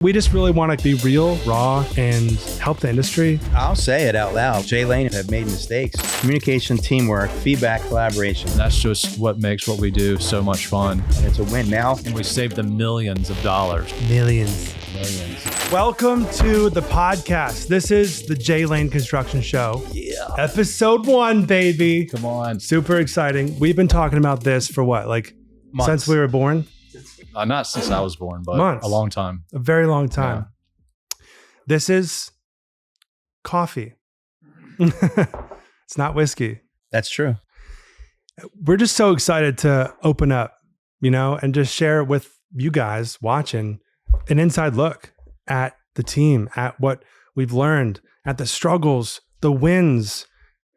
We just really want to be real, raw, and help the industry. I'll say it out loud. J.Lane have made mistakes. Communication, teamwork, feedback, collaboration. That's just what makes what we do so much fun. And it's a win now. And we saved them millions of dollars. Millions. Millions. Welcome to the podcast. This is the J.Lane Construction Show. Yeah. Episode 1, baby. Come on. Super exciting. We've been talking about this for what, like Months. since we were born? Not since I was born, but Months. a long time. A very long time. Yeah. This is coffee. It's not whiskey. That's true. We're just so excited to open up, and just share with you guys watching an inside look at the team, at what we've learned, at the struggles, the wins.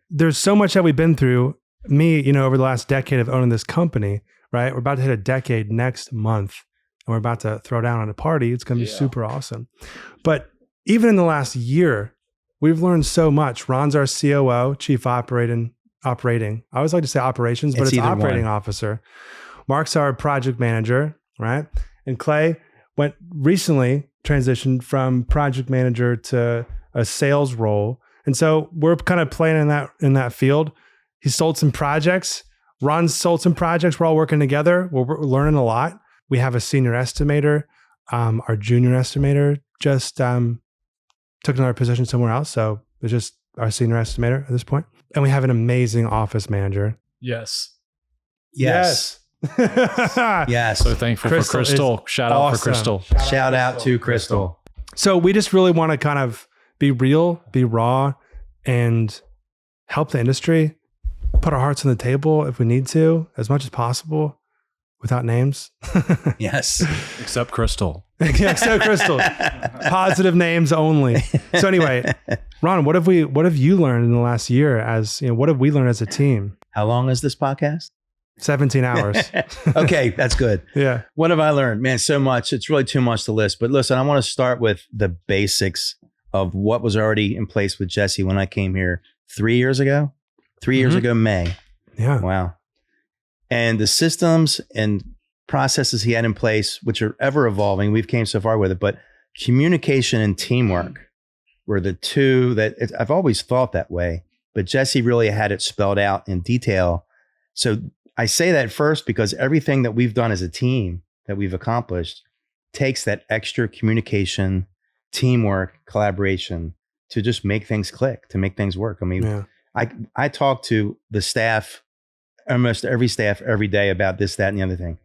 There's so much that we've been through. Me, over the last decade of owning this company, right? We're about to hit a decade next month, and we're about to throw down on a party. It's going to be super awesome. But even in the last year, we've learned so much. Ron's our COO, Chief Operating. I always like to say operations, but it's operating officer. Mark's our project manager, right? And Clay recently transitioned from project manager to a sales role. And so we're kind of playing in that field. He sold some projects. Ron's sold some projects. We're all working together. We're learning a lot. We have a senior estimator. Our junior estimator just took another position somewhere else. So it's just our senior estimator at this point. And we have an amazing office manager. Yes. Yes. Yes. So thankful for Crystal. Shout out for Crystal. Shout out to Crystal. So we just really want to kind of be real, be raw, and help the industry. Put our hearts on the table if we need to, as much as possible, without names. Yes. Except Crystal. Except Crystal. Positive names only. So anyway, Ron, what have you learned in the last year what have we learned as a team? How long is this podcast? 17 hours. Okay, that's good. Yeah. What have I learned? Man, so much. It's really too much to list. But listen, I want to start with the basics of what was already in place with Jesse when I came here 3 years ago. 3 years ago, May. Yeah. Wow. And the systems and processes he had in place, which are ever evolving, we've came so far with it, but communication and teamwork were the two that I've always thought that way, but Jesse really had it spelled out in detail. So I say that first because everything that we've done as a team that we've accomplished takes that extra communication, teamwork, collaboration to just make things click, to make things work. I mean, I talk to the staff, almost every staff every day about this, that, and the other thing,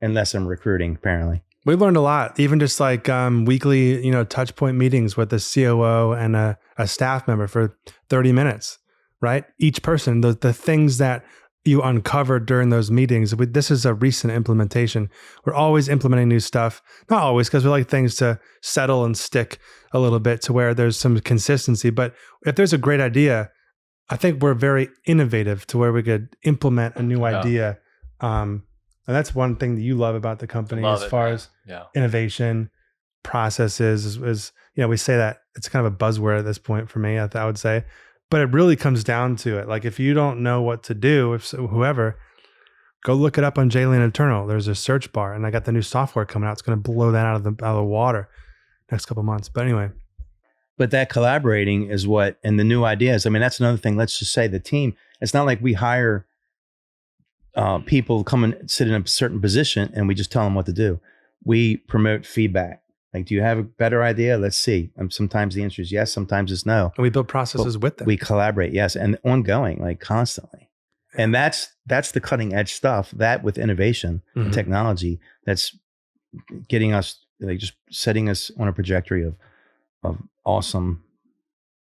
unless I'm recruiting, apparently. We learned a lot, even just like weekly, touch point meetings with the COO and a staff member for 30 minutes, right? Each person, the things that you uncovered during those meetings. This is a recent implementation. We're always implementing new stuff. Not always, because we like things to settle and stick a little bit to where there's some consistency. But if there's a great idea, I think we're very innovative to where we could implement a new idea. And that's one thing that you love about the company as far as innovation, processes is, we say that it's kind of a buzzword at this point for me, I would say, but it really comes down to it. Like if you don't know what to do, whoever, go look it up on J.Lane Internal. There's a search bar and I got the new software coming out. It's going to blow that out of the water next couple of months. But anyway. But that collaborating is and the new ideas. I mean, that's another thing. Let's just say the team, it's not like we hire people come and sit in a certain position and we just tell them what to do. We promote feedback. Like, do you have a better idea? Let's see. Sometimes the answer is yes. Sometimes it's no. And we build processes with them. We collaborate. Yes. And ongoing, like constantly. And that's the cutting edge stuff that with innovation and technology, that's getting us, like just setting us on a trajectory of awesome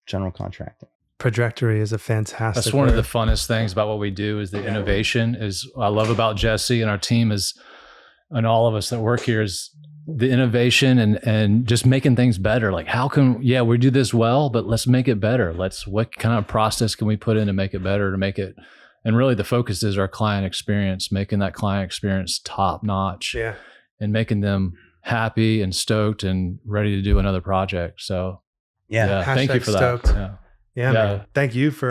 general contracting. Trajectory is a fantastic That's one of the funnest things about what we do is the innovation I love about Jesse and our team and all of us that work here is the innovation and just making things better. Like how can, we do this well, but let's make it better. What kind of process can we put in to make it better, and really the focus is our client experience, making that client experience top notch and making them happy and stoked and ready to do another project. So thank you for stoked. that. Yeah, man. Thank you for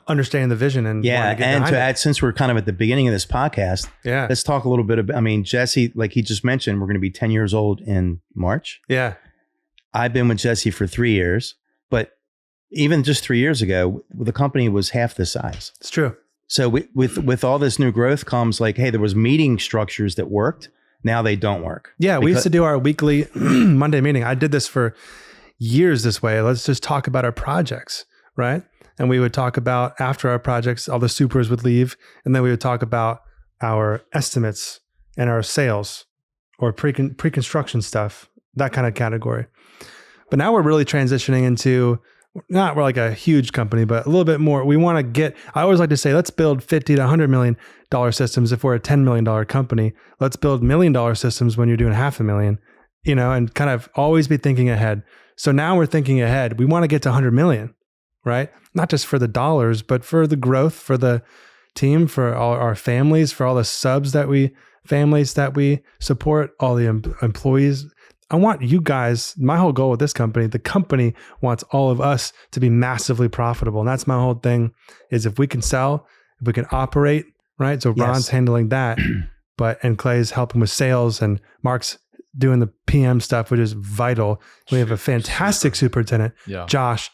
understanding the vision and to add, since we're kind of at the beginning of this podcast, let's talk a little bit about. I mean, Jesse, like he just mentioned, we're going to be 10 years old in March. Yeah, I've been with Jesse for 3 years, but even just 3 years ago, the company was half the size. It's true. So with all this new growth comes like, hey, there was meeting structures that worked. Now they don't work. Yeah, we used to do our weekly Monday meeting. I did this for years this way. Let's just talk about our projects, right? And we would talk about after our projects, all the supers would leave, and then we would talk about our estimates and our sales or pre-construction stuff, that kind of category. But now we're really transitioning into, we're like a huge company, but a little bit more. We want to get, I always like to say, let's build $50 to $100 million systems if we're a $10 million company. Let's build $1 million systems when you're doing $500,000, and kind of always be thinking ahead. So now we're thinking ahead. We want to get to 100 million, right? Not just for the dollars, but for the growth, for the team, for all our families, for all the families that we support, all the employees. I want you guys, my whole goal with this company, the company wants all of us to be massively profitable. And that's my whole thing is if we can sell, if we can operate, right? So Ron's handling that, and Clay's helping with sales and Mark's doing the PM stuff, which is vital. We have a fantastic superintendent, Josh,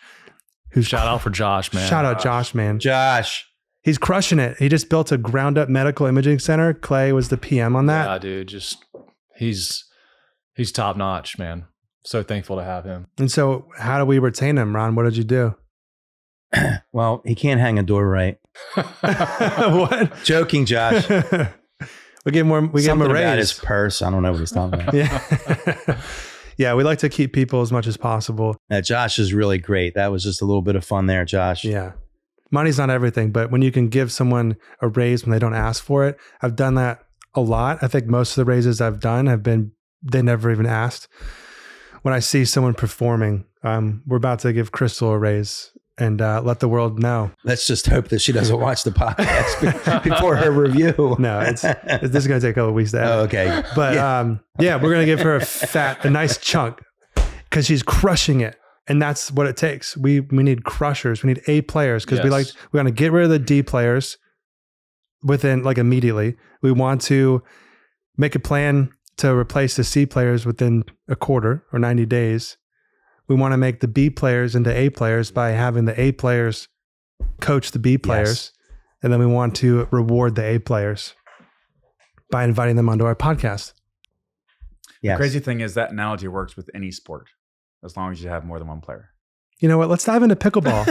who's shout out for Josh, man. Shout out Josh, man. Josh. He's crushing it. He just built a ground up medical imaging center. Clay was the PM on that. Yeah, dude, he's top notch, man. So thankful to have him. And so how do we retain him, Ron? What did you do? Well, he can't hang a door right. What? Joking, Josh. We give him a raise. Something about his purse. I don't know what he's talking about. Yeah, we like to keep people as much as possible. Josh is really great. That was just a little bit of fun there, Josh. Yeah. Money's not everything, but when you can give someone a raise when they don't ask for it, I've done that a lot. I think most of the raises I've done have been, they never even asked. When I see someone performing, we're about to give Crystal a raise and let the world know. Let's just hope that she doesn't watch the podcast before her review. No, this is going to take a couple of weeks to edit. Oh, okay. But we're going to give her a nice chunk because she's crushing it. And that's what it takes. We need crushers. We need A players because we want to get rid of the D players within immediately. We want to make a plan to replace the C players within a quarter or 90 days. We want to make the B players into A players by having the A players coach the B players. Yes. And then we want to reward the A players by inviting them onto our podcast. Yes. The crazy thing is that analogy works with any sport as long as you have more than one player. You know what? Let's dive into pickleball.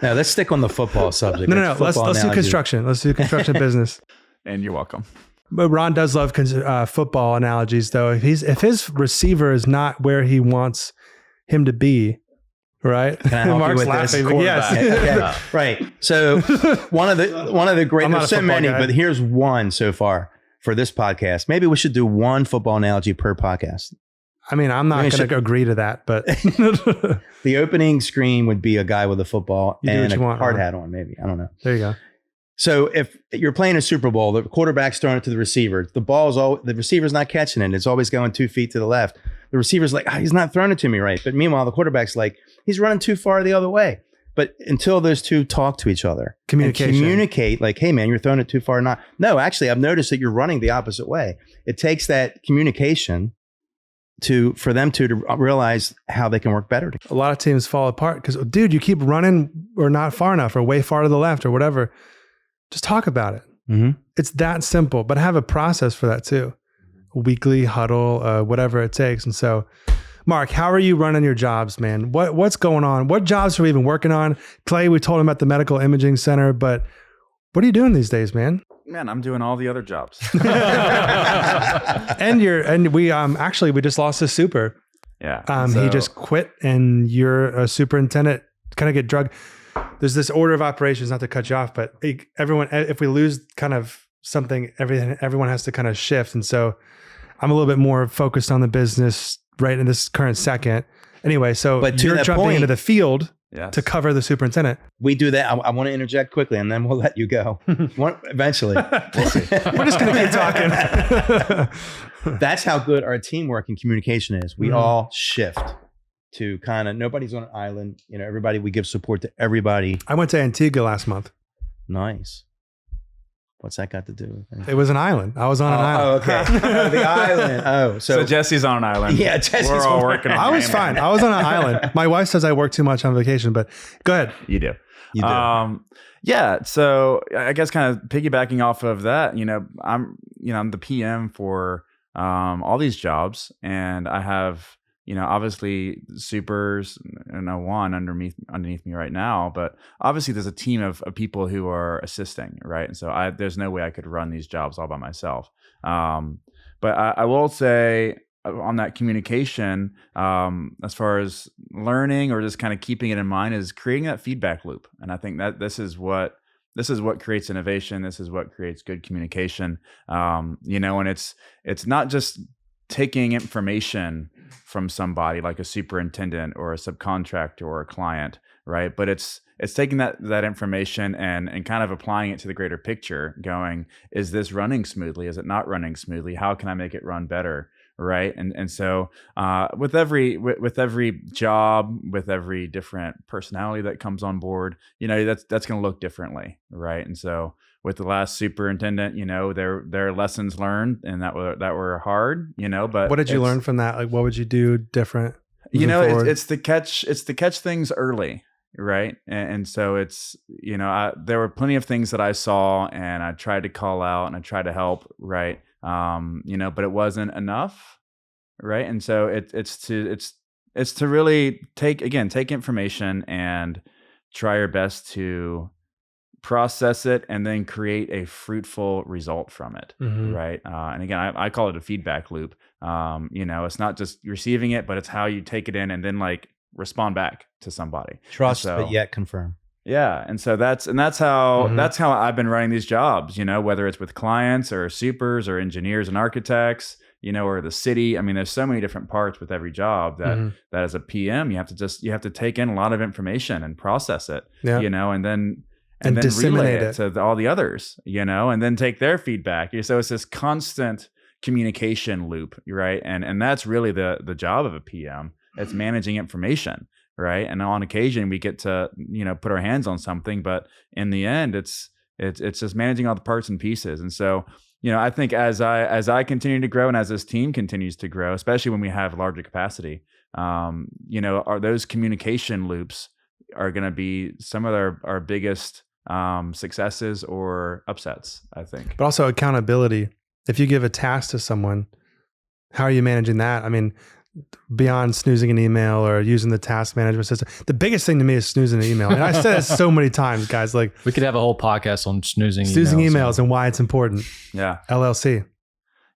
No, let's stick on the football subject. No. Let's do construction. Let's do construction business. And you're welcome. But Ron does love football analogies, though. If his receiver is not where he wants him to be, right? Can I help Mark's you with laughing. This? Yes. Okay. Right. So one of the great. There's so many, but here's one so far for this podcast. Maybe we should do one football analogy per podcast. I mean, I'm not going to agree to that, but the opening screen would be a guy with a football and a hard hat on. Maybe I don't know. There you go. So if you're playing a Super Bowl, the quarterback's throwing it to the receiver. The receiver's not catching it. It's always going 2 feet to the left. The receiver's like, he's not throwing it to me right. But meanwhile, the quarterback's like, he's running too far the other way. But until those two talk to each other, communicate like, hey man, you're throwing it too far. No, actually, I've noticed that you're running the opposite way. It takes that communication for them to realize how they can work better together. A lot of teams fall apart because, dude, you keep running or not far enough or way far to the left or whatever. Just talk about it. Mm-hmm. It's that simple, but have a process for that too. A weekly huddle, whatever it takes. And so, Mark, how are you running your jobs, man? What's going on? What jobs are we even working on? Clay, we told him about the medical imaging center, but what are you doing these days, man? Man, I'm doing all the other jobs. and we just lost a super. Yeah. He just quit, and you're a superintendent. Kind of get drugged. There's this order of operations, not to cut you off, but everyone, if we lose kind of something, everyone has to kind of shift. And so I'm a little bit more focused on the business right in this current second. Anyway, so but you're jumping into the field to cover the superintendent. We do that. I want to interject quickly, and then we'll let you go. Eventually. We'll see. We're just going to keep talking. That's how good our teamwork and communication is. We all shift to kind of, nobody's on an island. Everybody, we give support to everybody. I went to Antigua last month. Nice. What's that got to do with anything? It was an island. I was on an island. Oh, okay. The island. Oh, So Jesse's on an island. Yeah, Jesse's We're all on- working on I was it. fine. I was on an island. My wife says I work too much on vacation, but go ahead. You do. You do. Yeah. So I guess kind of piggybacking off of that, I'm the PM for all these jobs, and I have, obviously supers and one underneath me right now, but obviously there's a team of people who are assisting, right? And so there's no way I could run these jobs all by myself. But I will say on that communication, as far as learning or just kind of keeping it in mind, is creating that feedback loop. And I think that this is what creates innovation. This is what creates good communication. And it's not just taking information from somebody like a superintendent or a subcontractor or a client, right? But it's taking that information and kind of applying it to the greater picture, going, is this running smoothly? Is it not running smoothly? How can I make it run better? Right. And so with every job, with every different personality that comes on board, that's going to look differently. Right. And so with the last superintendent, there are lessons learned and that were hard, but What did you learn from that? Like, what would you do different? It's to catch things early. Right. And so it's, there were plenty of things that I saw and I tried to call out and I tried to help. Right. But it wasn't enough. Right. And so it's to really take information and try your best to process it and then create a fruitful result from it. Mm-hmm. Right. And again, I call it a feedback loop. It's not just receiving it, but it's how you take it in and then respond back to somebody. Trust, but yet confirm. Yeah. And so that's how I've been running these jobs, whether it's with clients or supers or engineers and architects, or the city. I mean, there's so many different parts with every job that as a PM, you have to take in a lot of information and process it, and then disseminate relay it to all the others, and then take their feedback. So it's this constant communication loop, right? And that's really the job of a PM. It's managing information. Right. And on occasion we get to, put our hands on something, but in the end, it's just managing all the parts and pieces. And so, I think as I continue to grow and as this team continues to grow, especially when we have larger capacity, are those communication loops are going to be some of our biggest successes or upsets, I think. But also accountability. If you give a task to someone, how are you managing that? I mean, beyond snoozing an email or using the task management system, the biggest thing to me is snoozing an email. And I said it so many times, guys. Like, we could have a whole podcast on snoozing emails and why it's important. Yeah. LLC.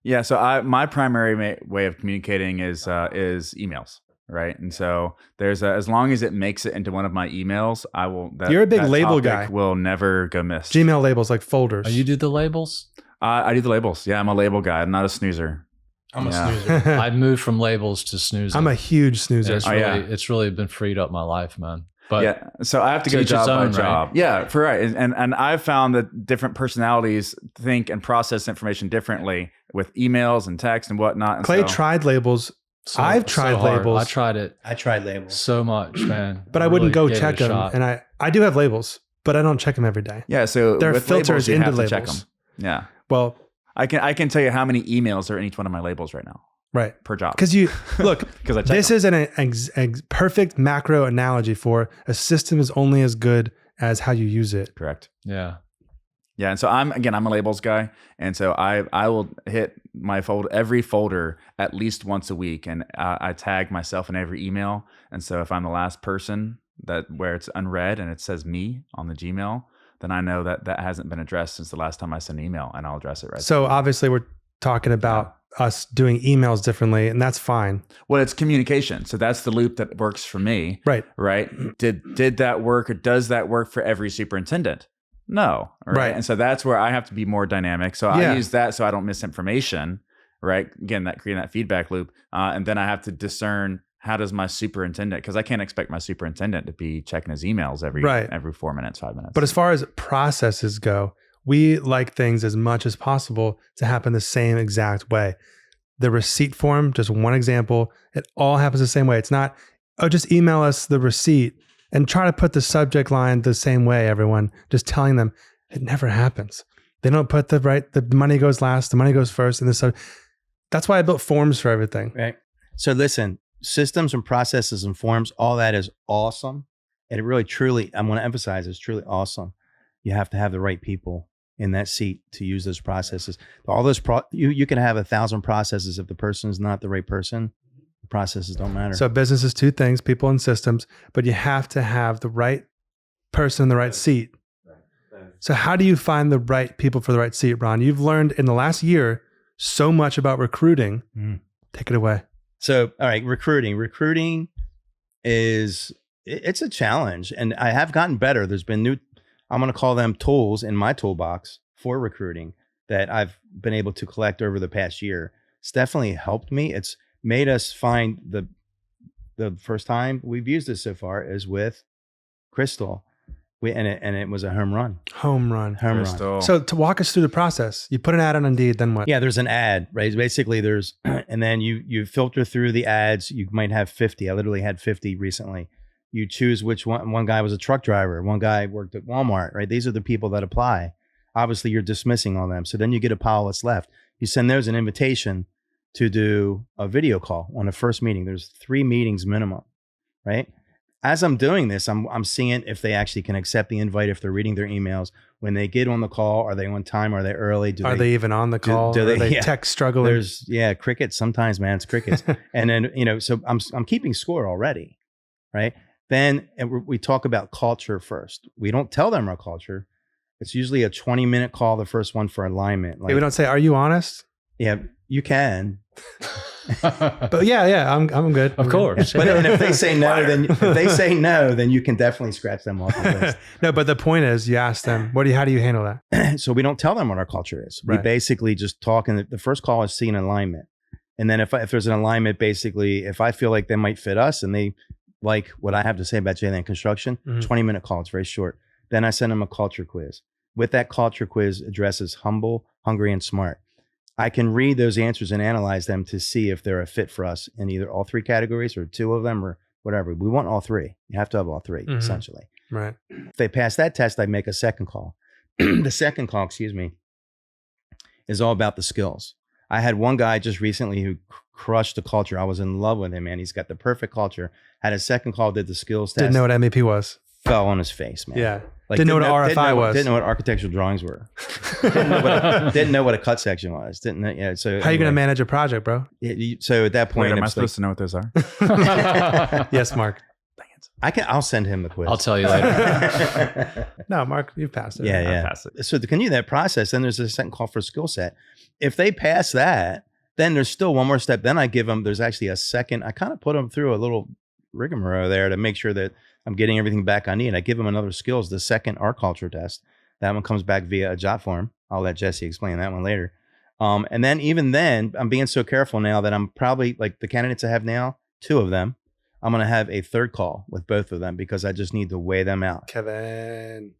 Yeah. So my primary way of communicating is emails. Right. And so there's as long as it makes it into one of my emails, I will. You're a big label guy. Will never go missed. Gmail labels, like folders. Oh, you do the labels? I do the labels. Yeah. I'm a label guy. I'm not a snoozer. I'm a snoozer. I moved from labels to snoozing. I'm a huge snoozer. It's really been freed up my life, man. But yeah, so I have to go job by job. Right? Yeah, for right. And I've found that different personalities think and process information differently with emails and text and whatnot. And Clay tried labels. I've tried labels. I tried it. I tried labels so much, man. But I wouldn't go check them. And I do have labels, but I don't check them every day. Yeah, so there are filters labels, into labels. Check them. Yeah. Well, I can tell you how many emails are in each one of my labels right now. Right. Per job. Because you look, this is a perfect macro analogy for a system is only as good as how you use it. Correct. Yeah. Yeah. And so I'm a labels guy. And so I will hit my every folder at least once a week. And I tag myself in every email. And so if I'm the last person where it's unread and it says me on the Gmail, then I know that hasn't been addressed since the last time I sent an email, and I'll address it right. So obviously we're talking about us doing emails differently, and that's fine. Well, it's communication. So that's the loop that works for me. Right. Right. Did that work, or does that work for every superintendent? No. Right. And so that's where I have to be more dynamic. So I use that so I don't miss information. Right. Again, creating that feedback loop. And then I have to discern, how does my superintendent, because I can't expect my superintendent to be checking his emails every 4 minutes, 5 minutes. But as far as processes go, we like things as much as possible to happen the same exact way. The receipt form, just one example, it all happens the same way. It's not, just email us the receipt and try to put the subject line the same way, everyone. Just telling them, it never happens. They don't put the money goes last, the money goes first. And so that's why I built forms for everything. Right. So listen, systems and processes and forms, all that is awesome. And it really, truly, I want to emphasize, it's truly awesome. You have to have the right people in that seat to use those processes. All those, you can have 1,000 processes. If the person is not the right person, the processes don't matter. So business is two things, people and systems, but you have to have the right person in the right seat. So how do you find the right people for the right seat, Ron? You've learned in the last year so much about recruiting. Take it away. So, all right, recruiting. Recruiting it's a challenge, and I have gotten better. There's been new, I'm going to call them tools in my toolbox for recruiting that I've been able to collect over the past year. It's definitely helped me. It's made us find the first time we've used this so far is with Crystal. And it was a home run. Home run. Crystal. So to walk us through the process, you put an ad on Indeed, then what? Yeah, there's an ad, right? Basically there's, and then you filter through the ads. You might have 50. I literally had 50 recently. You choose which one. One guy was a truck driver. One guy worked at Walmart, right? These are the people that apply. Obviously you're dismissing all them. So then you get a pile that's left. You send those an invitation to do a video call on the first meeting. There's 3 meetings minimum, right? As I'm doing this, I'm seeing if they actually can accept the invite, if they're reading their emails. When they get on the call, are they on time? Are they early? Are they even on the call? Do are they yeah. tech struggling? There's crickets. Sometimes, man, it's crickets. And then, so I'm keeping score already, right? Then we talk about culture first. We don't tell them our culture. It's usually a 20-minute call, the first one for alignment. Like, we don't say, "Are you honest?" Yeah, you can. But yeah, I'm good. Of course. But and if they say no, then you can definitely scratch them off the list. No, but the point is, you ask them, how do you handle that? So we don't tell them what our culture is. Right. We basically just talk, and the first call is seeing alignment. And then if there's an alignment, basically, if I feel like they might fit us and they like what I have to say about J.Lane Construction, 20-minute call. It's very short. Then I send them a culture quiz. With that culture quiz, addresses humble, hungry, and smart. I can read those answers and analyze them to see if they're a fit for us in either all 3 categories or 2 of them or whatever. We want all 3. You have to have all 3, essentially. Right. If they pass that test, I make a second call. The second call, is all about the skills. I had one guy just recently who crushed the culture. I was in love with him, man. He's got the perfect culture. Had a second call, did the skills test. Didn't know what MEP was. Fell on his face, man. Yeah. Like, didn't know what RFI was. Didn't know what architectural drawings were. didn't know what a cut section was. Didn't know, yeah. So how are you going to manage a project, bro? So at that point, Wait, am I supposed to know what those are? Yes, Mark. I'll send him the quiz. I'll tell you later. No, Mark, you've passed it. Yeah. Pass it. So to continue that process, then there's a second call for skill set. If they pass that, then there's still one more step. Then I give them, there's actually a second, I kind of put them through a little rigmarole there to make sure that I'm getting everything back I need. I give them another skills, the second art culture test. That one comes back via a jot form. I'll let Jesse explain that one later. And then even then, I'm being so careful now that I'm probably, like the candidates I have now, 2 of them, I'm going to have a third call with both of them because I just need to weigh them out. Kevin.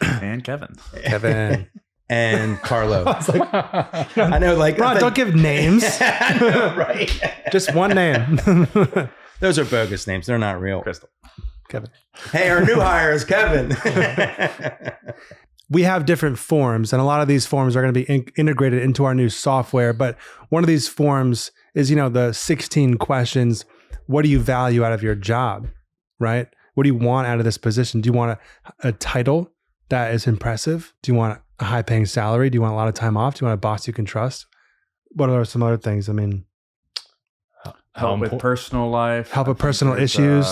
And Kevin. And Carlo. I was like, I know, like, Ron, don't give names. I know, right? Just one name. Those are bogus names. They're not real. Crystal. Kevin. Hey, our new hire is Kevin. We have different forms, and a lot of these forms are going to be integrated into our new software. But one of these forms is, the 16 questions. What do you value out of your job, right? What do you want out of this position? Do you want a title that is impressive? Do you want a high-paying salary? Do you want a lot of time off? Do you want a boss you can trust? What are some other things? I mean, Help with personal life. Help with personal issues.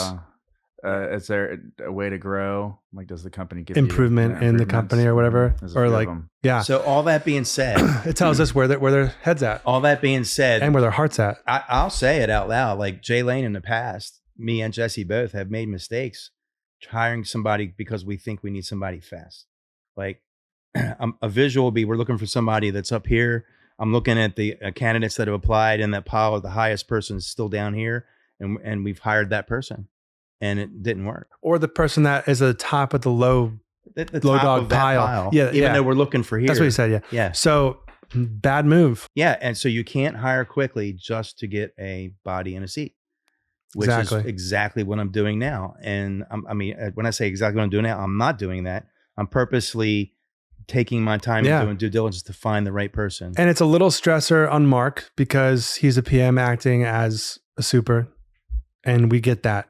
Is there a way to grow? Like, does the company give improvement in the company or whatever? Or like, yeah. So all that being said, it tells us where their head's at. All that being said, and where their heart's at. I'll say it out loud. Like J.Lane in the past, me and Jesse both have made mistakes hiring somebody because we think we need somebody fast. Like a visual will be, we're looking for somebody that's up here. I'm looking at the candidates that have applied, and that pile of the highest person is still down here, and we've hired that person, and it didn't work. Or the person that is at the top of the low dog pile. Yeah, even though we're looking for here. That's what you said. Yeah. Yeah. So bad move. Yeah, and so you can't hire quickly just to get a body in a seat. which Exactly. is exactly what I'm doing now. And when I say exactly what I'm doing now, I'm not doing that. I'm purposely taking my time and doing due diligence to find the right person. And it's a little stressor on Mark because he's a PM acting as a super, and we get that.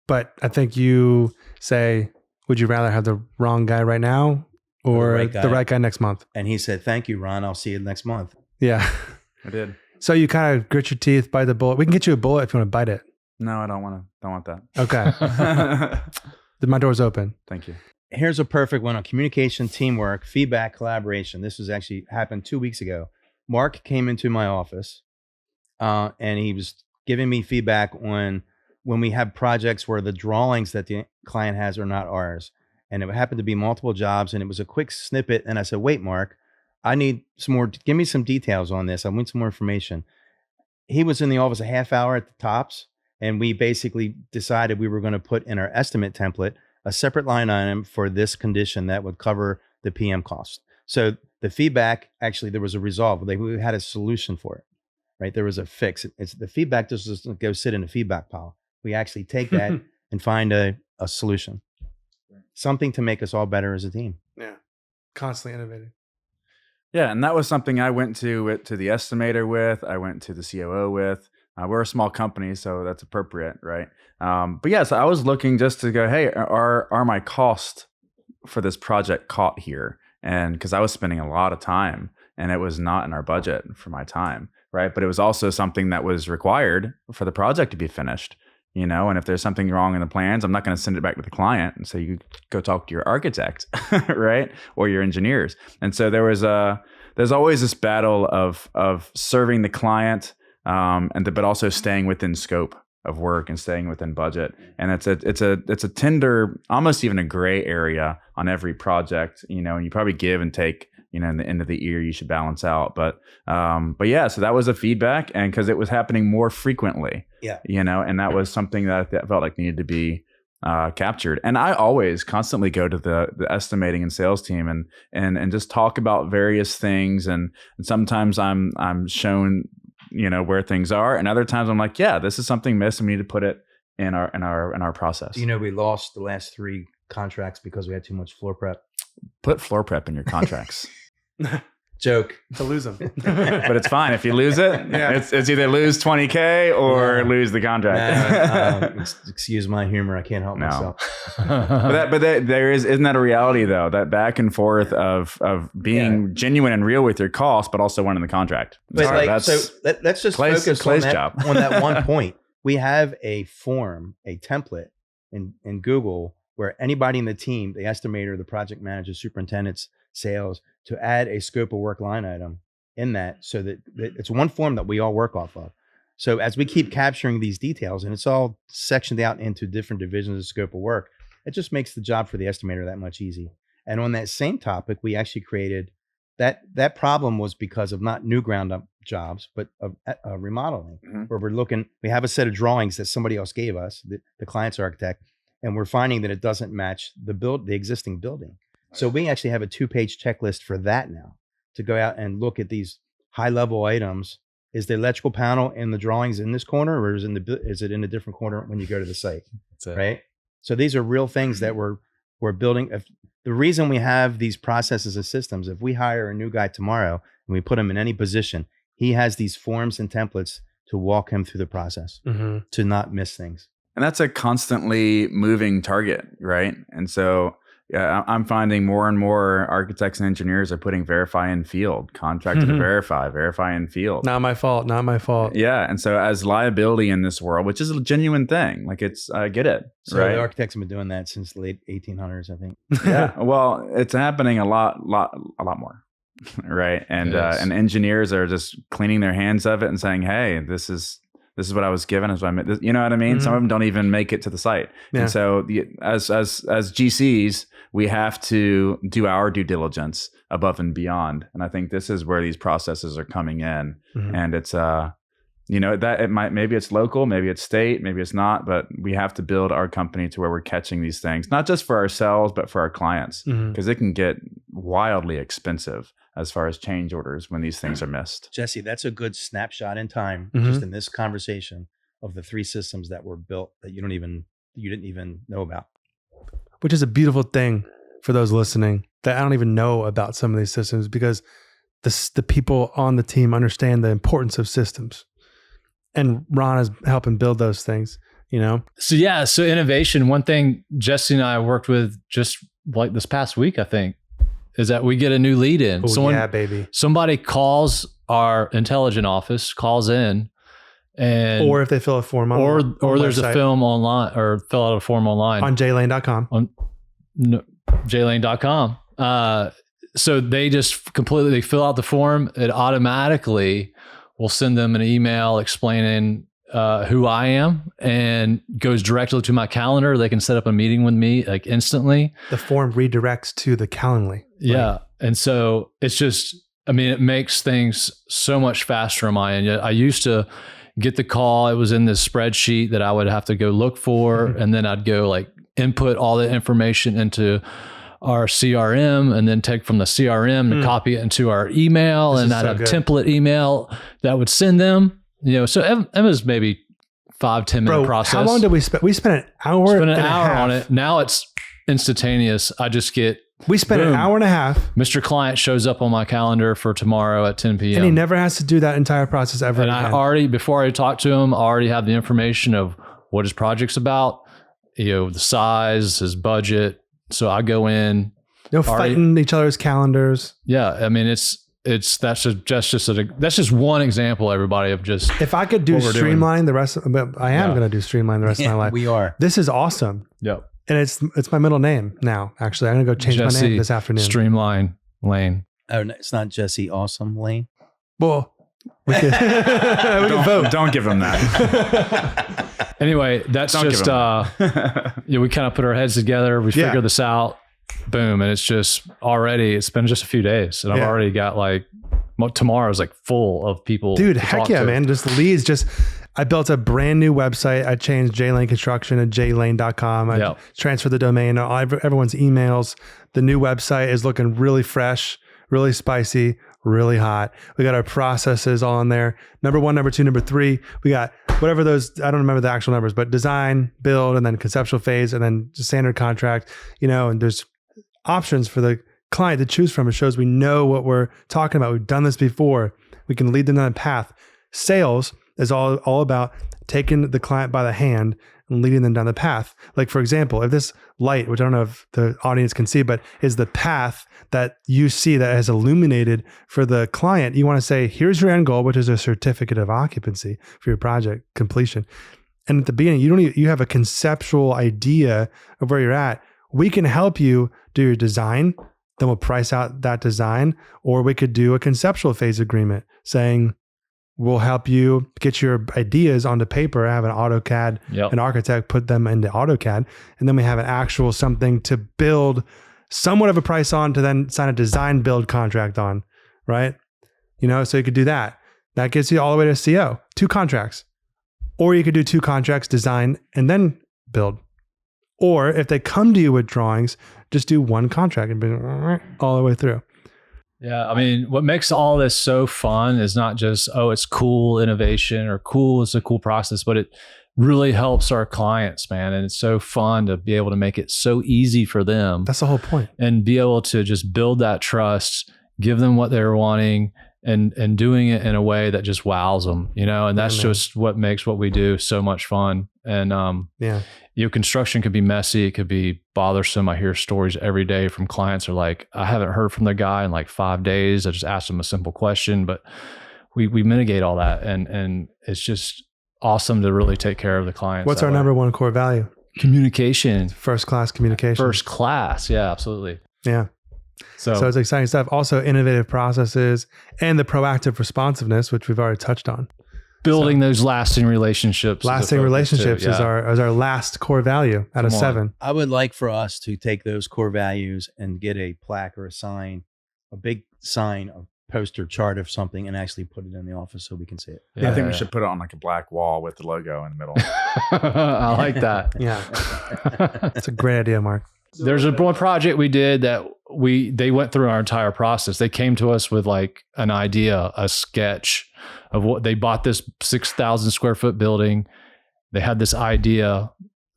But I think you say, would you rather have the wrong guy right now or the right guy next month? And he said, thank you, Ron. I'll see you next month. Yeah. I did. So you kind of grit your teeth, bite the bullet. We can get you a bullet if you want to bite it. No, I don't want that. Okay. My door's open. Thank you. Here's a perfect one on communication, teamwork, feedback, collaboration. This was actually happened 2 weeks ago. Mark came into my office and he was giving me feedback on when we have projects where the drawings that the client has are not ours. And it happened to be multiple jobs and it was a quick snippet. And I said, wait, Mark, I need some more, give me some details on this. I want some more information. He was in the office a half hour at the tops. And we basically decided we were going to put in our estimate template a separate line item for this condition that would cover the PM cost. So the feedback, actually, there was a resolve. We had a solution for it, right? There was a fix. It's the feedback just doesn't go sit in a feedback pile. We actually take that and find a solution, something to make us all better as a team. Yeah. Constantly innovating. Yeah. And that was something I went to the estimator with, I went to the COO with. We're a small company, so that's appropriate, right? But yeah, so I was looking just to go, hey, are my costs for this project caught here? And because I was spending a lot of time and it was not in our budget for my time, right? But it was also something that was required for the project to be finished, and if there's something wrong in the plans, I'm not going to send it back to the client and say, you go talk to your architect, right? Or your engineers. And so there's always this battle of serving the client, but also staying within scope of work and staying within budget. And it's a tender, almost even a gray area on every project, and you probably give and take, in the end of the year, you should balance out. But yeah, so that was a feedback, and because it was happening more frequently, and that was something that I felt like needed to be captured. And I always constantly go to the estimating and sales team and just talk about various things. And sometimes I'm shown, where things are. And other times I'm like, yeah, this is something missed. We need to put it in our process. We lost the last 3 contracts because we had too much floor prep. Put floor prep in your contracts. Joke. To lose them. But it's fine. If you lose it, it's either lose $20K or lose the contract. Excuse my humor. I can't help myself. But there isn't that a reality though? That back and forth of being genuine and real with your cost, but also winning the contract. But let's just focus on that one point. We have a form, a template in Google where anybody in the team, the estimator, the project manager, superintendents, sales, to add a scope of work line item in that, so that it's one form that we all work off of. So as we keep capturing these details, and it's all sectioned out into different divisions of scope of work, it just makes the job for the estimator that much easy. And on that same topic, we actually created that problem was because of not new ground up jobs, but of remodeling, where we have a set of drawings that somebody else gave us, the client's architect, and we're finding that it doesn't match the existing building. So we actually have a 2-page checklist for that now, to go out and look at these high level items. Is the electrical panel in the drawings in this corner, or is it in a different corner when you go to the site? Right. So these are real things that we're building. The reason we have these processes and systems, if we hire a new guy tomorrow and we put him in any position, he has these forms and templates to walk him through the process, to not miss things. And that's a constantly moving target, right? And so I'm finding more and more architects and engineers are putting verify in field, contractor to verify in field. Not my fault. Yeah. And so as liability in this world, which is a genuine thing, like I get it. So right? The architects have been doing that since the late 1800s, I think. Yeah. Well, it's happening a lot more. Right. And engineers are just cleaning their hands of it and saying, hey, this is what I was given. You know what I mean? Some of them don't even make it to the site. Yeah. And so as GCs, we have to do our due diligence above and beyond. And I think this is where these processes are coming in. And it's, maybe it's local, maybe it's state, maybe it's not, but we have to build our company to where we're catching these things, not just for ourselves, but for our clients, because it can get wildly expensive as far as change orders when these things are missed. Jesse, that's a good snapshot in time, just in this conversation, of the 3 systems that were built that you didn't even know about. Which is a beautiful thing for those listening that I don't even know about some of these systems, because the people on the team understand the importance of systems. And Ron is helping build those things, you know? So innovation, one thing Jesse and I worked with just like this past week, I think, is that we get a new lead in. Yeah, baby. Somebody calls our intelligent office, calls in, and or if they fill a form on or there's a film online, or fill out a form online on J.Lane.com. On J.Lane.com. So they just completely fill out the form. It automatically will send them an email explaining who I am, and goes directly to my calendar. They can set up a meeting with me like instantly. The form redirects to the Calendly. Yeah. Right? And so it's just, I mean, it makes things so much faster on my end. I used to get the call. It was in this spreadsheet that I would have to go look for. And then I'd go like input all the information into our CRM, and then take from the CRM and copy it into our email. And I'd have a template email that would send them, so it was maybe 5-10 minute process. How long did we spend? We spent an hour on it. Now it's instantaneous. We spent an hour and a half. Mr. Client shows up on my calendar for tomorrow at 10 p.m. And he never has to do that entire process ever again. And before I talk to him, I already have the information of what his project's about, the size, his budget. So I go in. Fighting each other's calendars. Yeah. I mean, that's just one example, everybody, of just, if I could do streamline the rest of, but I am going to do streamline the rest of my life. We are. This is awesome. Yep. And it's my middle name now. Actually, I'm going to go change my name this afternoon. Streamline Lane. Oh, no, it's not Jesse Awesome Lane. Well, we could vote. Don't give him that. Anyway, that's just, we kind of put our heads together. We figured this out. Boom. And it's been just a few days. And I've already got tomorrow's full of people. Dude, heck yeah, man. Just leads. I built a brand new website. I changed J.Lane Construction to J.Lane.com. I transferred the domain, everyone's emails. The new website is looking really fresh, really spicy, really hot. We got our processes all in there. Number 1, number 2, number 3. We got whatever those, I don't remember the actual numbers, but design, build, and then conceptual phase, and then standard contract, and there's options for the client to choose from. It shows we know what we're talking about. We've done this before. We can lead them down a path. Sales is all about taking the client by the hand and leading them down the path. Like, for example, if this light, which I don't know if the audience can see, but is the path that you see that has illuminated for the client, you want to say, here's your end goal, which is a certificate of occupancy for your project completion. And at the beginning, you have a conceptual idea of where you're at. We can help you do your design, then we'll price out that design, or we could do a conceptual phase agreement saying, we'll help you get your ideas onto paper, have an AutoCAD, an architect put them into AutoCAD, and then we have an actual something to build somewhat of a price on to then sign a design build contract on, right? So you could do that. That gets you all the way to CO, 2 contracts. Or you could do 2 contracts, design, and then build. Or if they come to you with drawings, just do 1 contract and bring all the way through. Yeah. I mean, what makes all this so fun is not just, it's cool innovation or it's a cool process, but it really helps our clients, man. And it's so fun to be able to make it so easy for them. That's the whole point. And be able to just build that trust, give them what they're wanting, and doing it in a way that just wows them, and that's just what makes what we do so much fun. And, construction could be messy. It could be bothersome. I hear stories every day from clients who are like, I haven't heard from the guy in 5 days. I just asked him a simple question, but we mitigate all that. And it's just awesome to really take care of the clients. What's our number 1 core value? Communication. First class communication. First class. Yeah, absolutely. Yeah. So it's exciting stuff. Also innovative processes and the proactive responsiveness, which we've already touched on. Building those lasting relationships. Lasting relationships is our last core value out of 7. I would like for us to take those core values and get a plaque or a sign, a big sign, a poster chart of something, and actually put it in the office so we can see it. Yeah, I think we should put it on a black wall with the logo in the middle. I like that. Yeah. That's a great idea, Mark. There's one project we did that they went through our entire process. They came to us with an idea, a sketch of what they bought, this 6,000 square foot building, They had this idea.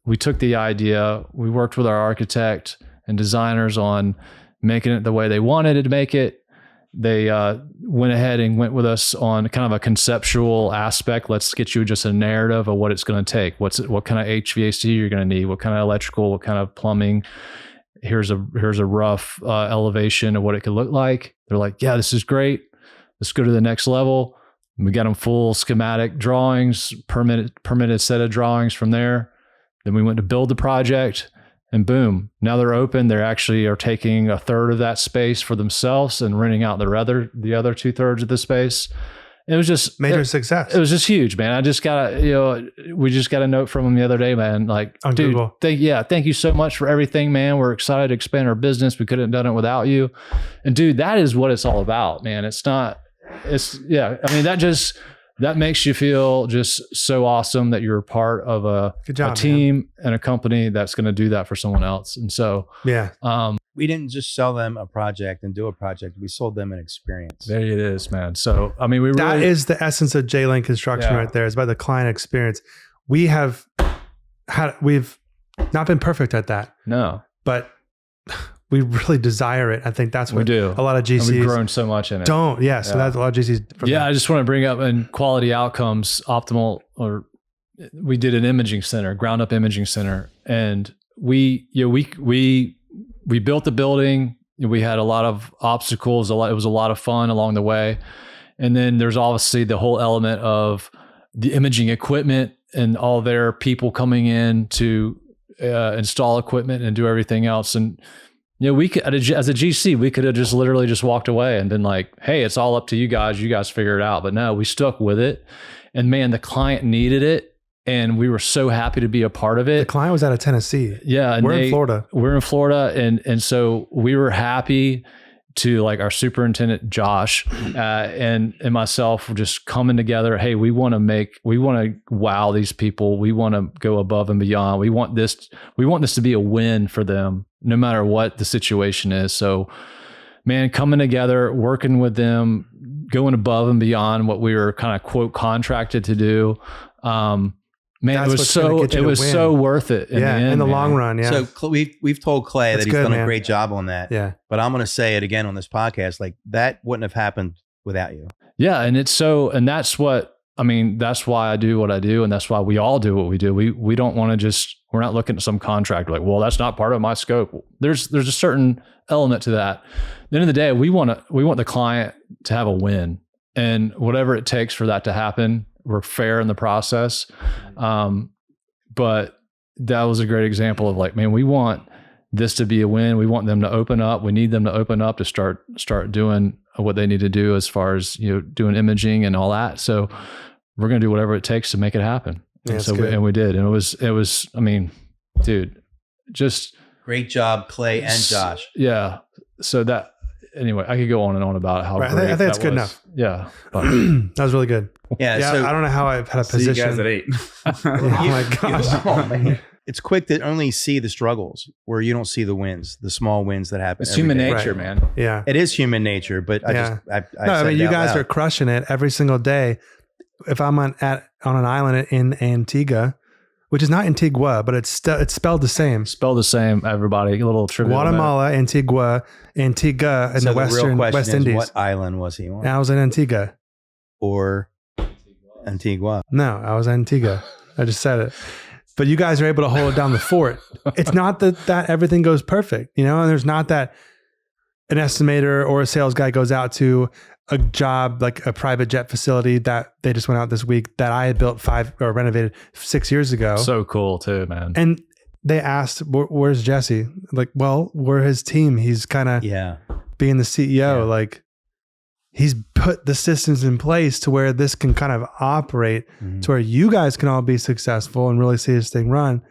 We took the idea, we worked with our architect and designers on making it the way they wanted it to make it. They went ahead and went with us on kind of a conceptual aspect. Let's get you just a narrative of what it's going to take. What kind of HVAC you're going to need, what kind of electrical, what kind of plumbing. Here's a rough elevation of what it could look like. They're like, yeah, this is great. Let's go to the next level. And we got them full schematic drawings, permitted set of drawings from there. Then we went to build the project, and boom, now they're open. They actually are taking a third of that space for themselves and renting out the other 2/3 of the space. It was just major success. It was just huge, man. I just got we just got a note from them the other day, man. Like, on dude, Google. Thank you so much for everything, man. We're excited to expand our business. We couldn't have done it without you. And dude, that is what it's all about, man. I mean, that makes you feel just so awesome that you're a part of a team and a company that's going to do that for someone else. And so, we didn't just sell them a project and do a project. We sold them an experience. There it is, man. So, I mean, that is the essence of J.Lane Construction right there. It's about the client experience. We've not been perfect at that. No, but we really desire it. I think that's what we do. A lot of GCs, and we've grown so much in it. So that's a lot of GCs. I just want to bring up in quality outcomes, optimal, or we did an imaging center, ground up imaging center. And we built the building. We had a lot of obstacles. It was a lot of fun along the way. And then there's obviously the whole element of the imaging equipment and all their people coming in to install equipment and do everything else. And we could, as a GC, we could have just literally just walked away and been like, hey, it's all up to you guys. You guys figure it out. But no, we stuck with it. And man, the client needed it. And we were so happy to be a part of it. The client was out of Tennessee. Yeah. And we're in Florida. We're in Florida. And so we were happy to, like, our superintendent, Josh, and myself just coming together. Hey, we want to wow these people. We want to go above and beyond. We want this to be a win for them, no matter what the situation is. So, man, coming together, working with them, going above and beyond what we were kind of quote contracted to do. Man, it was so worth it in the long run. Yeah. So we've told Clay that he's done a great job on that. Yeah. But I'm going to say it again on this podcast. Like, that wouldn't have happened without you. Yeah. And that's why I do what I do. And that's why we all do what we do. We don't want to we're not looking at some contract like, well, that's not part of my scope. There's a certain element to that. At the end of the day, we want the client to have a win, and whatever it takes for that to happen, we're fair in the process. But that was a great example of, like, man, we want this to be a win. We want them to open up. We need them to open up to start doing what they need to do as far as, doing imaging and all that. So we're going to do whatever it takes to make it happen. Yeah, and we did. And it was, I mean, dude, just great job, Clay and Josh. Yeah. So anyway, I could go on and on about how great I think it's good enough. Yeah. That was really good. Yeah. So I don't know how I've had a position. See you guys at 8. Oh my gosh. Oh, man. It's quick to only see the struggles where you don't see the wins, the small wins that happen. It's human nature, man. Yeah. It is human nature, but I mean, you guys are crushing it every single day. If I'm on an island in Antigua, which is not Antigua, but it's spelled the same. Spelled the same, everybody. A little trivia. Guatemala, Antigua, in the West Indies. What island was he on? And I was in Antigua. Or Antigua? No, I was in Antigua. I just said it. But you guys are able to hold down the fort. It's not that everything goes perfect, and there's not that an estimator or a sales guy goes out to a job like a private jet facility that they just went out this week that I had built renovated 6 years ago. So cool too, man. And they asked, where's Jesse? Like, well, we're his team. He's kind of being the CEO. Yeah. Like, he's put the systems in place to where this can kind of operate to where you guys can all be successful and really see this thing run.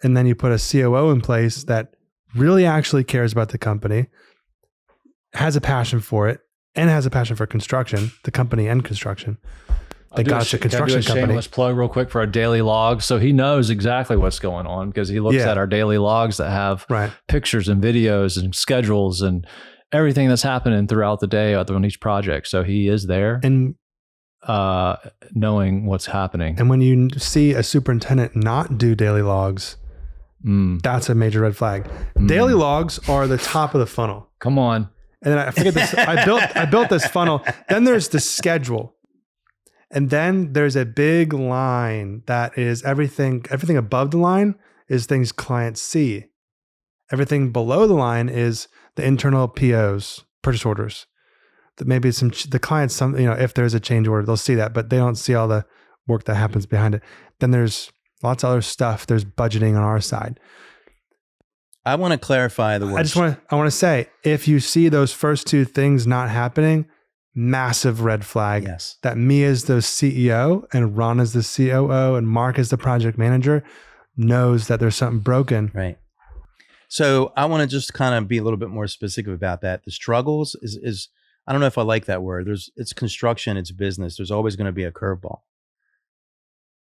And then you put a COO in place that really actually cares about the company, has a passion for it, and has a passion for construction, the company and construction. They got a construction company. Shameless plug real quick for our daily logs. So he knows exactly what's going on because he looks at our daily logs that have pictures and videos and schedules and everything that's happening throughout the day on each project. So he is there. And knowing what's happening. And when you see a superintendent not do daily logs, that's a major red flag. Daily logs are the top of the funnel. Come on. And then I forget this. I built this funnel. Then there's the schedule. And then there's a big line that is everything above the line is things clients see. Everything below the line is the internal POs, purchase orders. That maybe the clients, if there's a change order, they'll see that, but they don't see all the work that happens behind it. Then there's lots of other stuff. There's budgeting on our side. I want to clarify the word. I want to say, if you see those first two things not happening, massive red flag. Yes. That me as the CEO and Ron as the COO and Mark as the project manager knows that there's something broken. Right. So I want to just kind of be a little bit more specific about that. The struggles is I don't know if I like that word. It's construction, it's business. There's always going to be a curveball.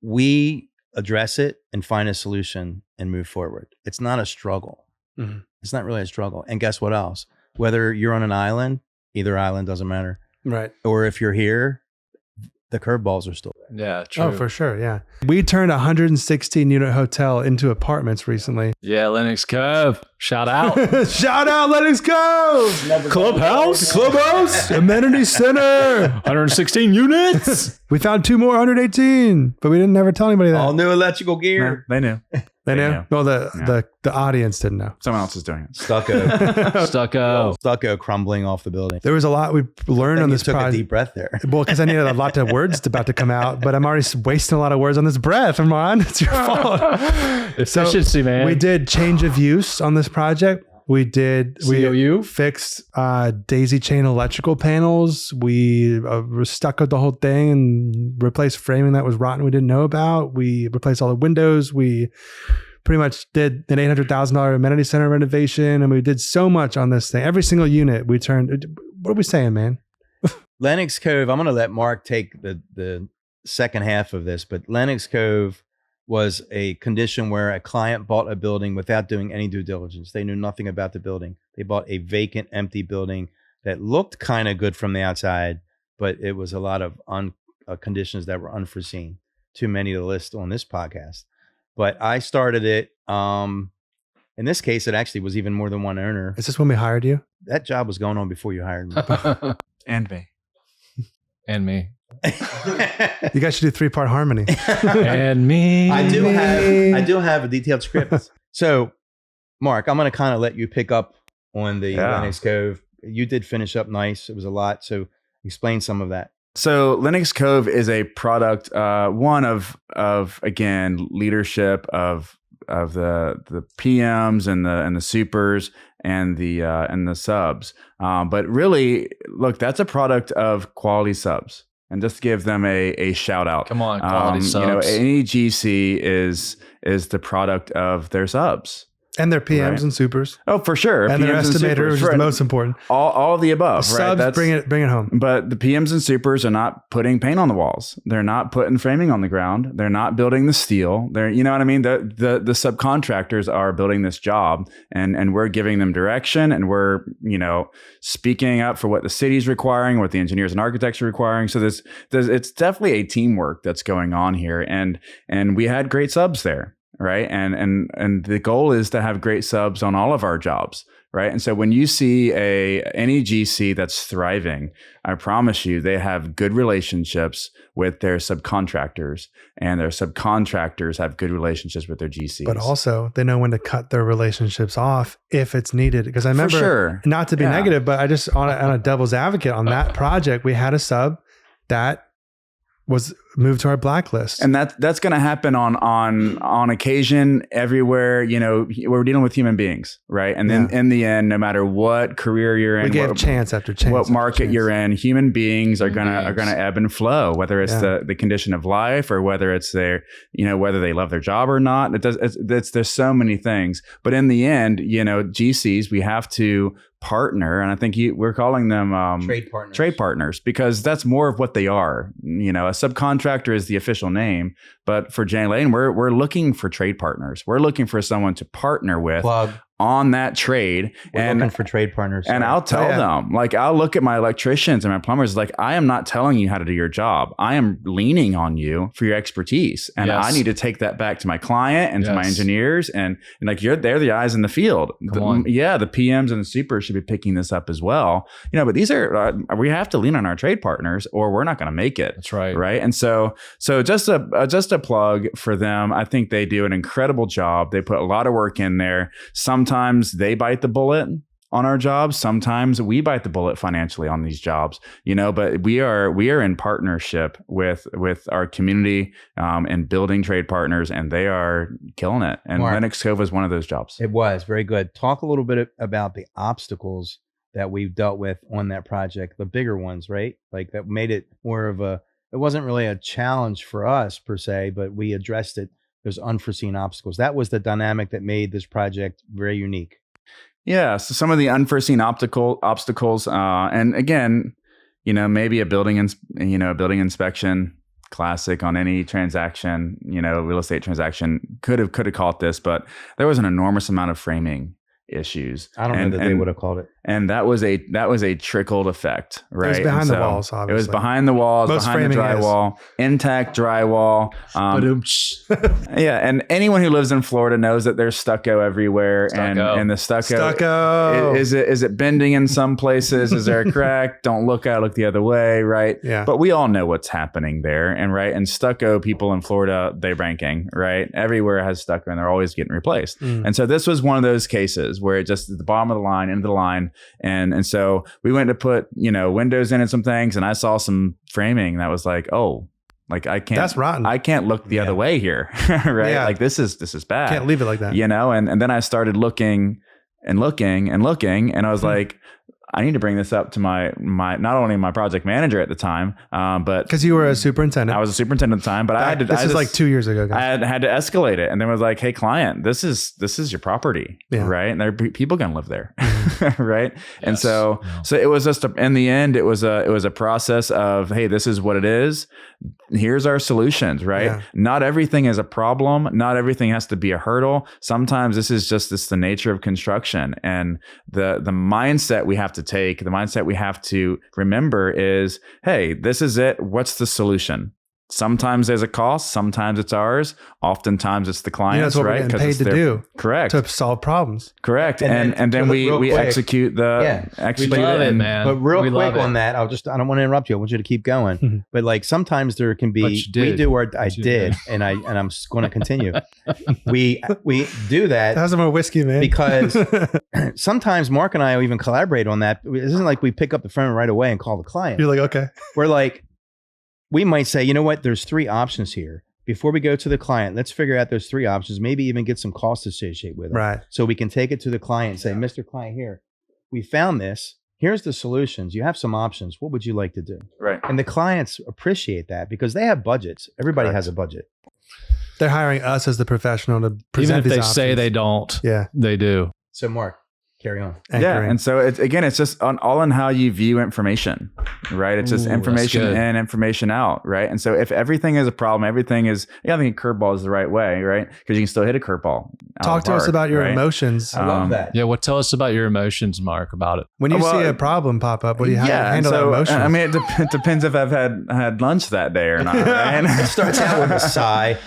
We address it and find a solution and move forward. It's not a struggle. Mm-hmm. It's not really a struggle. And guess what else? Whether you're on an island, either island doesn't matter. Right. Or if you're here, the curveballs are still there. Yeah, true. Oh, for sure. Yeah. We turned a 116 unit hotel into apartments recently. Yeah, Lenox Cove. Shout out. Shout out Lenox Cove. Clubhouse. Amenity Center. 116 units. We found 2 more 118, but we didn't never tell anybody that. All new electrical gear. No, they knew. They knew? Well, the audience didn't know. Someone else is doing it. Stucco Crumbling off the building. There was a lot we learned on this took project. a deep breath there. Well, because I needed a lot of words about to come out, but I'm already wasting a lot of words on this breath. Ron, it's your fault. Efficiency, man. We did change of use on this project. We fixed daisy chain electrical panels. We stuccoed the whole thing and replaced framing that was rotten we didn't know about. We replaced all the windows. We pretty much did an $800,000 amenity center renovation, and we did so much on this thing. Every single unit we turned. What are we saying, man? Lenox Cove, I'm going to let Mark take the second half of this, but Lenox Cove was a condition where a client bought a building without doing any due diligence. They knew nothing about the building. They bought a vacant, empty building that looked kind of good from the outside, but it was a lot of conditions that were unforeseen. Too many to list on this podcast. But I started it. In this case, it actually was even more than one owner. Is this when we hired you? That job was going on before you hired me. And me. And me. You guys should do 3-part harmony. And me. I do have a detailed script. So, Mark, I'm going to kind of let you pick up on the Lenox Cove. You did finish up nice. It was a lot. So explain some of that. So Lenox Cove is a product, one of again, leadership of the PMs and the supers and the subs. But really, look, that's a product of quality subs. And just to give them a shout out. Come on, quality subs. Any GC is the product of their subs. And their PMs and supers. Oh, for sure. And PMs their estimator, which is the most important. All of the above, Subs, right? bring it home. But the PMs and supers are not putting paint on the walls. They're not putting framing on the ground. They're not building the steel. You know what I mean? The subcontractors are building this job, and we're giving them direction, and we're, speaking up for what the city's requiring, what the engineers and architects are requiring. So it's definitely a teamwork that's going on here, and we had great subs there. Right. And the goal is to have great subs on all of our jobs. Right. And so when you see any GC that's thriving, I promise you, they have good relationships with their subcontractors, and their subcontractors have good relationships with their GCs. But also they know when to cut their relationships off if it's needed. Because I remember, not to be negative, but I just on a devil's advocate on that project, we had a sub that was moved to our blacklist. And that's going to happen on occasion everywhere. We're dealing with human beings, right? And then in the end, no matter what career you're in, we give chance after chance, what market you're in, human beings are gonna ebb and flow, whether it's the condition of life or whether it's their, whether they love their job or not. There's so many things, but in the end, GCs, we have to partner, and I think we're calling them trade partners, because that's more of what they are. A subcontractor is the official name, but for J.Lane, we're looking for trade partners. We're looking for someone to partner with on that trade. We're looking for trade partners. And I'll tell them, like, I'll look at my electricians and my plumbers, like, I am not telling you how to do your job. I am leaning on you for your expertise. And I need to take that back to my client and to my engineers. And like, they're the eyes in the field. The PMs and the supers should be picking this up as well. But these are, we have to lean on our trade partners or we're not going to make it. That's right. Right. And so just a plug for them. I think they do an incredible job. They put a lot of work in there. Sometimes they bite the bullet on our jobs. Sometimes we bite the bullet financially on these jobs, but we are in partnership with our community and building trade partners, and they are killing it. And Mark, Lenox Cove was one of those jobs. It was very good. Talk a little bit about the obstacles that we've dealt with on that project, the bigger ones, right? Like that made it more of it wasn't really a challenge for us per se, but we addressed it. There's unforeseen obstacles. That was the dynamic that made this project very unique. Yeah. So some of the unforeseen obstacles, and again, maybe a building inspection, classic on any transaction, real estate transaction could have caught this, but there was an enormous amount of framing issues. I don't know that they would have called it. And that was a trickled effect, right? It was behind the walls, obviously. It was behind the walls, Most behind the drywall, intact drywall. Yeah, and anyone who lives in Florida knows that there's stucco everywhere, and the stucco. Is it bending in some places? Is there a crack? Don't look at it, look the other way, right? Yeah. But we all know what's happening there, and stucco people in Florida, they're banking, right? Everywhere has stucco, and they're always getting replaced. And so this was one of those cases where it just at the bottom of the line, into the line. And so we went to put, windows in and some things, and I saw some framing that was like, oh, like I can't, that's rotten. I can't look the other way here. Right. Yeah. Like this is bad. Can't leave it like that. And then I started looking, and I was like, I need to bring this up to my not only my project manager at the time, but because you were a superintendent. I was a superintendent at the time, but This is like 2 years ago, guys. I had to escalate it, and then was like, "Hey, client, this is your property, right? And there are people gonna live there, right?" Yes. And so it was just in the end, it was a process of, hey, this is what it is. Here's our solutions, right? Yeah. Not everything is a problem. Not everything has to be a hurdle. Sometimes this is the nature of construction, and the mindset we have to take, the mindset we have to remember is, hey, this is it. What's the solution? Sometimes there's a cost. Sometimes it's ours. Oftentimes it's the client's, that's what right? we're getting paid to do. Correct. To solve problems. Correct. And then we execute execute it, man. But real quick on that, I don't want to interrupt you. I want you to keep going. Mm-hmm. But like sometimes there can be, I did, and I'm going to continue. we do that. Have some more whiskey, man. Because sometimes Mark and I even collaborate on that. It isn't like we pick up the phone right away and call the client. You're like, okay. We're like, we might say, you know what, there's 3 options here. Before we go to the client, let's figure out those 3 options, maybe even get some costs associated with it. Right. So we can take it to the client and say, Mr. Client, here, we found this. Here's the solutions. You have some options. What would you like to do? Right. And the clients appreciate that because they have budgets. Everybody has a budget. They're hiring us as the professional to present even if these they options. say they don't. Yeah. They do. So Mark, carry on. Yeah. And so it's just all in how you view information, right? It's just information in, information out, right? And so if everything is a problem, everything is, I think a curveball is the right way, right? Because you can still hit a curveball. Talk to us about your emotions. I love that. Yeah. Tell us about your emotions, Mark, about it. When you see a problem pop up, what do you handle that emotion? I mean, it depends if I've had lunch that day or not, right? It starts out with a sigh.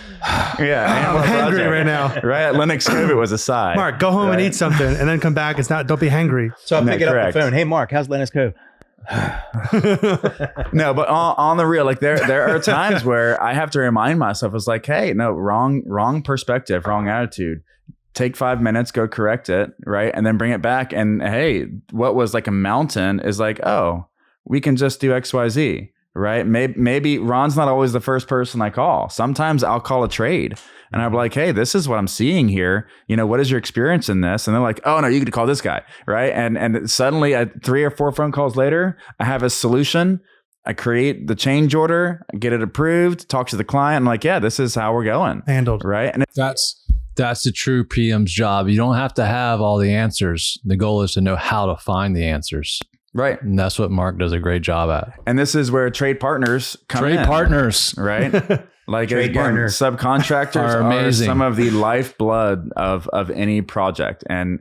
Yeah. I'm hangry right now. Right. At Lenox Cove, it was a sigh. Mark, go home and eat something and then come back. Don't be hangry. So I pick it up the phone. Hey, Mark, how's Lenox Cove? No, but on the real, like there are times where I have to remind myself, it's like, hey, no, wrong perspective, wrong attitude. Take 5 minutes, go correct it, right? And then bring it back. And hey, what was like a mountain is like, oh, we can just do XYZ. Right. Maybe Ron's not always the first person I call. Sometimes I'll call a trade and I'm like, hey, this is what I'm seeing here. What is your experience in this? And they're like, oh no, you could call this guy. Right. And suddenly 3 or 4 phone calls later, I have a solution. I create the change order, I get it approved, talk to the client. I'm like, yeah, this is how we're going. Handled. Right. And that's the true PM's job. You don't have to have all the answers. The goal is to know how to find the answers. Right. And that's what Mark does a great job at. And this is where trade partners come in. Trade partners. Right. Like Trade again, partner. subcontractors Are are amazing. some of the lifeblood of any project. And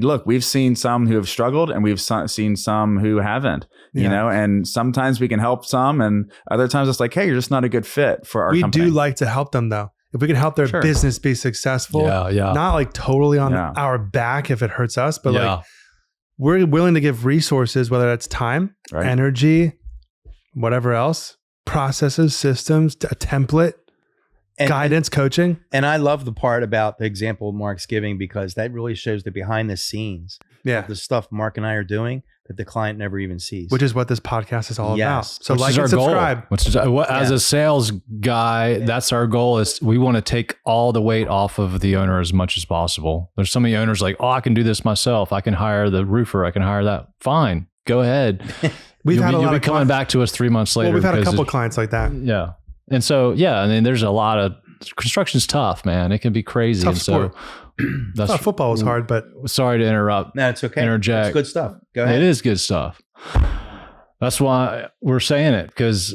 look, we've seen some who have struggled, and we've seen some who haven't. You Yeah. know, and sometimes we can help some, and other times it's like, hey, you're just not a good fit for our We company. do like to help them though. If we can help their Sure. business be successful, Yeah. not like totally on Yeah. our back if it hurts us, but yeah. like we're willing to give resources, whether that's time, Right. energy, whatever else, processes, systems, a template, And, guidance, coaching. and I love the part about the example Mark's giving, because that really shows the behind the scenes, Yeah. the stuff Mark and I are doing that the client never even sees. Which is what this podcast is all Yes. about. So Which like is our and subscribe. goal. Which is, as a sales guy, that's our goal. Is we want to take all the weight off of the owner as much as possible. There's so many owners like, oh, I can do this myself. I can hire the roofer. I can hire that. Fine, go ahead. We've had a you'll lot be of coming back to us 3 months later. Well, we've had a because couple of clients like that. yeah, and so I mean, there's a lot of construction's tough, man. It can be crazy. Tough and so I thought football was hard, but sorry to interrupt. No, it's okay. Interject. It's good stuff. Go ahead. It is good stuff. That's why we're saying it, because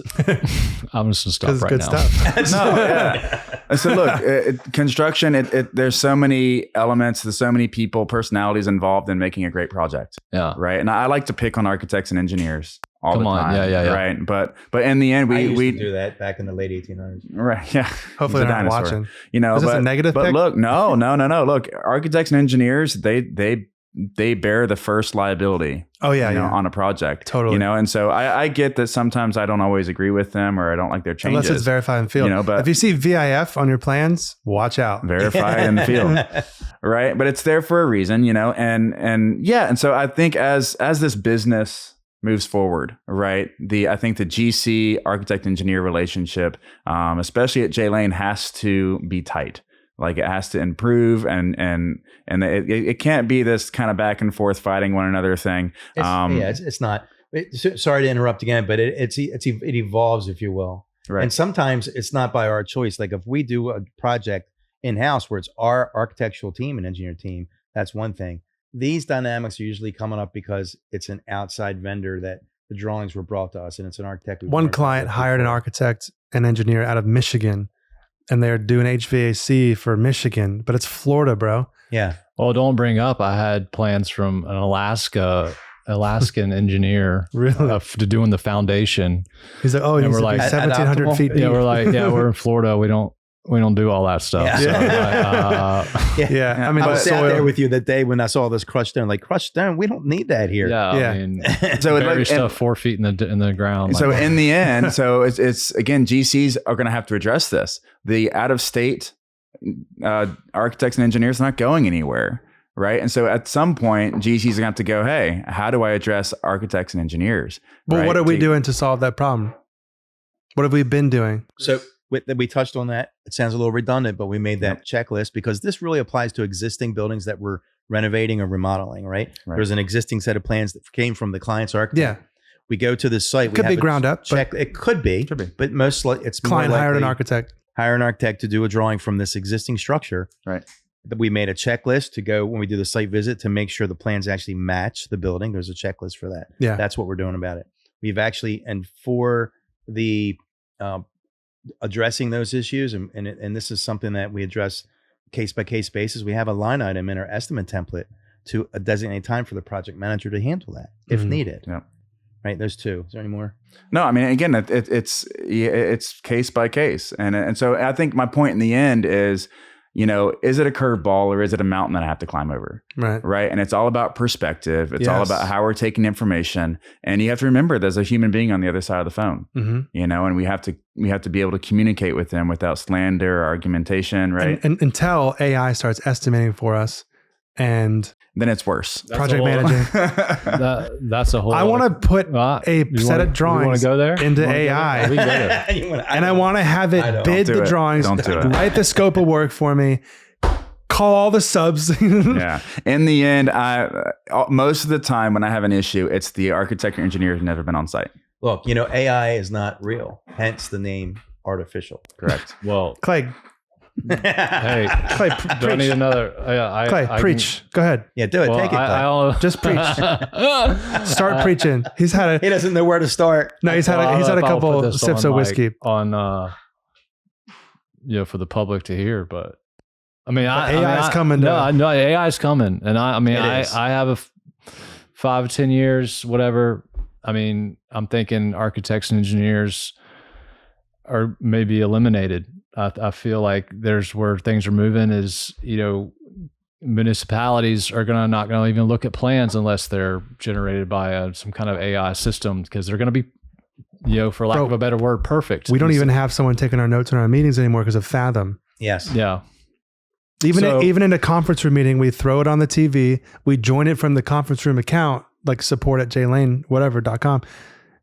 I'm just gonna stop because it's right good now. stuff. No, yeah. So look, construction, there's so many elements, there's so many people, personalities involved in making a great project, Yeah. right? And I like to pick on architects and engineers all Come the on. time. Yeah. Right. But in the end, I used we to do that back in the late 1800s. right. Yeah. Hopefully He's a they're not dinosaur. watching. You know, Is this but, a negative but pick? look, no. Look, architects and engineers, they bear the first liability. Oh yeah, you know, yeah. on a project. Totally. You know, and so I get that sometimes I don't always agree with them, or I don't like their changes. Unless it's verified in the field. You know, but- if you see VIF on your plans, watch out. Verified in the field. Right. But it's there for a reason, you know, and yeah. And so I think as this business moves forward, right, I think the GC architect engineer relationship, especially at J.Lane, has to be tight. Like it has to improve, and it can't be this kind of back and forth fighting one another thing. It's not. Sorry to interrupt again, but it evolves, if you will. Right. And sometimes it's not by our choice. Like if we do a project in-house where it's our architectural team and engineer team, that's one thing. These dynamics are usually coming up because it's an outside vendor that the drawings were brought to us, and it's an architect. One client hired an architect and engineer out of Michigan, and they're doing HVAC for Michigan, but it's Florida, bro. Yeah. Well, don't bring up. I had plans from an Alaskan engineer Really? to doing the foundation. He's like, oh, And he's we're like, 1,700 adoptable? feet deep. Yeah, we're like, we're in Florida. We don't do all that stuff. Yeah. So, yeah. I mean, I the was out there soil. with you that day when I saw this crushed stone. Like crushed stone, we don't need that here. yeah. Yeah. I mean, So bury like, stuff 4 feet in the ground. so like, in the end, so it's again, GCs are going to have to address this. The out of state architects and engineers are not going anywhere. Right. And so at some point, GCs are going to have to go, hey, how do I address architects and engineers? Well, right? what are we doing to solve that problem? What have we been doing? So we touched on that. It sounds a little redundant, but we made that checklist because this really applies to existing buildings that we're renovating or remodeling, right? Right. There's an existing set of plans that came from the client's architect. Yeah. We go to the site. Could we be have a ground up, but check. It could be, but most it's client more hired an likely architect. hire an architect to do a drawing from this existing structure. Right. That we made a checklist to go when we do the site visit to make sure the plans actually match the building. There's a checklist for that. Yeah. That's what we're doing about it. We've actually, and for the addressing those issues, and this is something that we address case by case basis. We have a line item in our estimate template to designate time for the project manager to handle that if Mhm. needed. Yeah. Right. Those two. Is there any more? No, I mean, again, it's case by case. And so I think my point in the end is, you know, is it a curveball or is it a mountain that I have to climb over? Right. Right. And it's all about perspective. It's all Yes. about how we're taking information. And you have to remember there's a human being on the other side of the phone, Mm-hmm. you know, and we have to be able to communicate with them without slander or argumentation. Right. And until AI starts estimating for us and Then it's worse. That's project a whole- managing. that's a whole. I want to put a You set wanna- of drawings You want to go there into You wanna go there? AI. We can go there. and I want to have I it don't. bid Don't do the it. drawings, Don't do it. write the scope of work for me, call all the subs. Yeah. In the end, most of the time when I have an issue, it's the architect or engineer who's never been on site. Look, you know, AI is not real, hence the name artificial. Correct. Well, Clay, hey, Clay, do I need preach. another? Clay, preach. Go ahead. Yeah, do it. Well, Take it. Clay. Just preach. Start preaching. He's had He a doesn't know where to start. no. He's had a couple sips of whiskey. on for the public to hear. But I mean, AI is coming. No, AI is coming, and I have 5 or 10 years, whatever. I mean, I'm thinking architects and engineers are maybe eliminated. I feel like there's where things are moving is, municipalities are not going to even look at plans unless they're generated by some kind of AI system, because they're going to be, for lack of a better word, perfect. We don't even have someone taking our notes in our meetings anymore because of Fathom. Yes. Yeah. Even in a conference room meeting, we throw it on the TV. We join it from the conference room account, like support at JLane.com.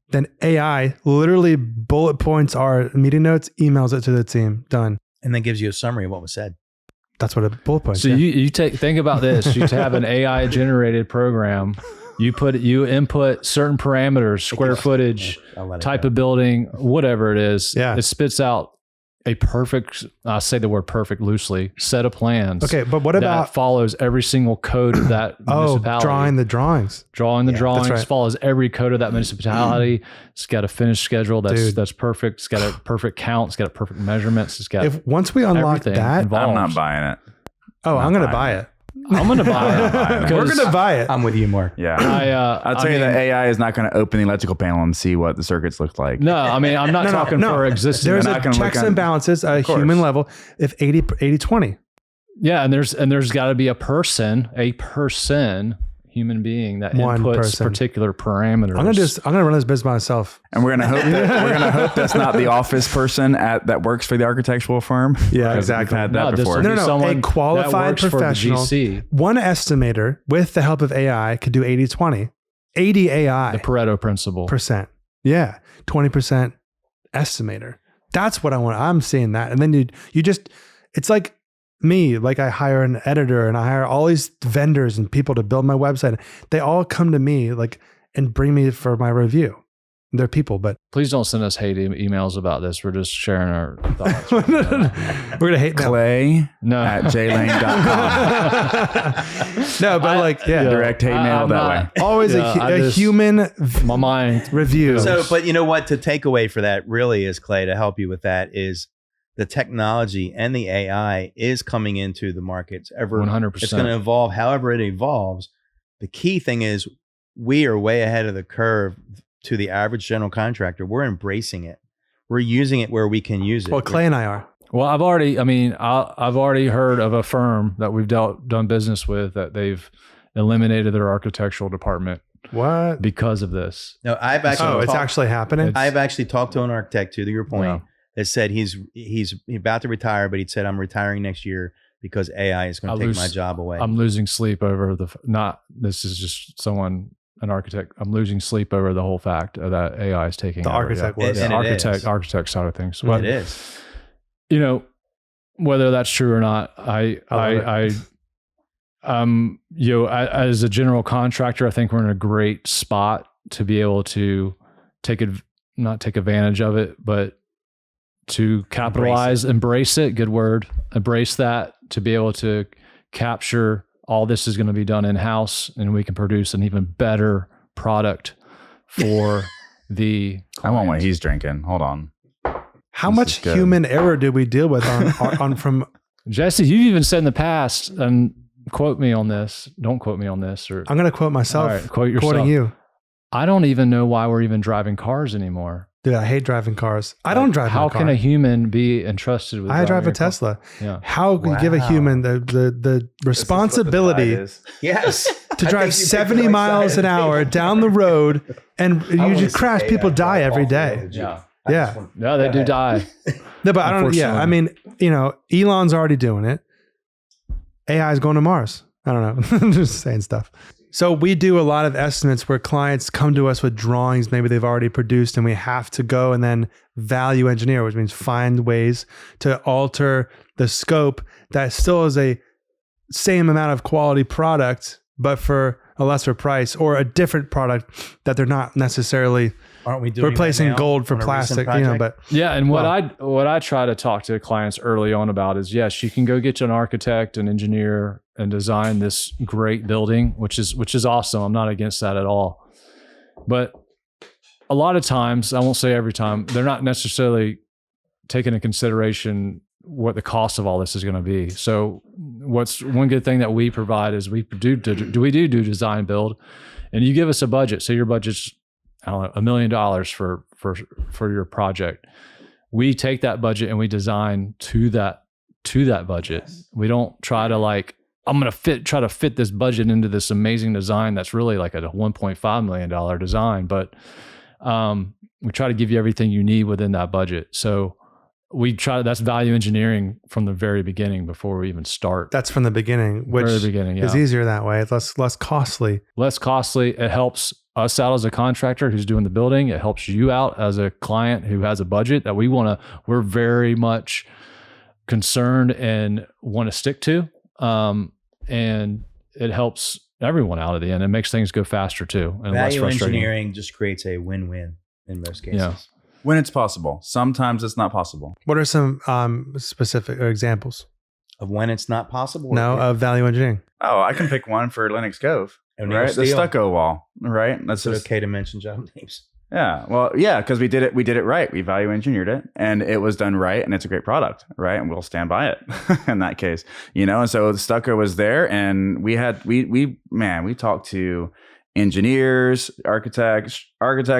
Then AI literally bullet points our meeting notes, emails it to the team. Done. And then gives you a summary of what was said. That's what a bullet point. So you think about this. You have an AI generated program. You input certain parameters, square footage, type of building, whatever it is. Yeah. It spits out a perfect, I say the word perfect loosely, set of plans. Okay, but what about that follows every single code of that municipality? Drawing the drawings. Drawings right. follows every code of that municipality. It's got a finished schedule that's perfect. It's got a perfect count. It's got perfect measurements. It's got once we unlock that, involved. I'm not buying it. Oh, I'm going to buy it. I'm going to buy it. We're going to buy it. I'm with you more. Yeah. I'll tell you that AI is not going to open the electrical panel and see what the circuits look like. No, I mean, I'm not talking for existing. There's a checks and balances, a human level, if 80-20. Yeah, and there's got to be a human being that inputs particular parameters. I'm gonna run this business by myself, and we're gonna hope that's not the office person that works for the architectural firm. Yeah, exactly. We've had that before. No, a qualified professional, one estimator with the help of AI could do 80-20. 80 AI, the Pareto principle. Yeah, 20% estimator. That's what I want. I'm seeing that, and then you just, it's like me, like I hire an editor and I hire all these vendors and people to build my website. They all come to me and bring me for my review. They're people, but please don't send us hate emails about this. We're just sharing our thoughts. We're going to hate Clay at JLane.com. No, but direct hate mail that way. Always a human my mind review. So, but you know what? The takeaway for that really is, Clay, to help you with that is the technology and the AI is coming into the markets. 100%. It's going to evolve however it evolves. The key thing is we are way ahead of the curve to the average general contractor. We're embracing it. We're using it where we can use it. Well, Clay and I are. Well, I've already heard of a firm that we've done business with that they've eliminated their architectural department. What? Because of this. No, I've actually. It's actually happening. I've actually talked to an architect, to your point. Yeah. That said he's about to retire, but he said, I'm retiring next year because AI is going to take my job away. I'm losing sleep over this is just an architect. I'm losing sleep over the whole fact that AI is taking the architect work. Architect side of things. It is. Whether that's true or not, as a general contractor, I think we're in a great spot to be able to not take advantage of it, but to capitalize, embrace it, good word, embrace that, to be able to capture all this is going to be done in-house, and we can produce an even better product for the client. I want what he's drinking. Hold on. How much human error did we deal with on from Jesse? You've even said in the past, and quote me on this. Don't quote me on this. Or I'm going to quote myself. All right, quote yourself. Quoting you. I don't even know why we're even driving cars anymore. Dude, I hate driving cars. I don't drive a car. How can a human be entrusted with? I drive a Tesla. Yeah. How can you give a human the responsibility to drive 70 miles an hour down the road, and you just crash? People die every day. Yeah, they do die. No, but I don't. Yeah, I mean, Elon's already doing it. AI is going to Mars. I don't know. I'm just saying stuff. So we do a lot of estimates where clients come to us with drawings maybe they've already produced, and we have to go and then value engineer, which means find ways to alter the scope that still is a same amount of quality product, but for a lesser price, or a different product that they're not necessarily Aren't we doing replacing gold for plastic, but yeah. And what I try to talk to clients early on about is, yes, you can go get you an architect, an engineer, and design this great building, which is awesome. I'm not against that at all. But a lot of times, I won't say every time, they're not necessarily taking into consideration what the cost of all this is going to be. So what's one good thing that we provide is we do design build, and you give us a budget. So your budget's, I don't know, $1 million for your project. We take that budget and we design to that budget. We don't try to like, I'm going to try to fit this budget into this amazing design that's really like a $1.5 million design, but we try to give you everything you need within that budget. So that's value engineering from the very beginning before we even start. That's from the beginning, which is easier that way. It's less costly. Less costly. It helps us out as a contractor who's doing the building. It helps you out as a client who has a budget that we're very much concerned and want to stick to. And it helps everyone out at the end. It makes things go faster too. And value engineering just creates a win-win in most cases. Yeah. When it's possible. Sometimes it's not possible. What are some specific examples Of when it's not possible? of value engineering? Oh, I can pick one for Lenox Cove. Right, the stucco wall. Right, that's okay to mention job names. Yeah, well, yeah, because we did it right. We value engineered it, and it was done right, and it's a great product, right? And we'll stand by it in that case, And so the stucco was there, and we talked to engineers, architects,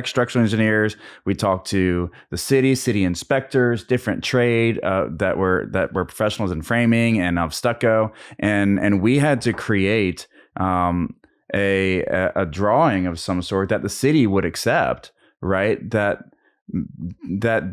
structural engineers. We talked to the city inspectors, different trade that were professionals in framing and of stucco, and we had to create a drawing of some sort that the city would accept, right? That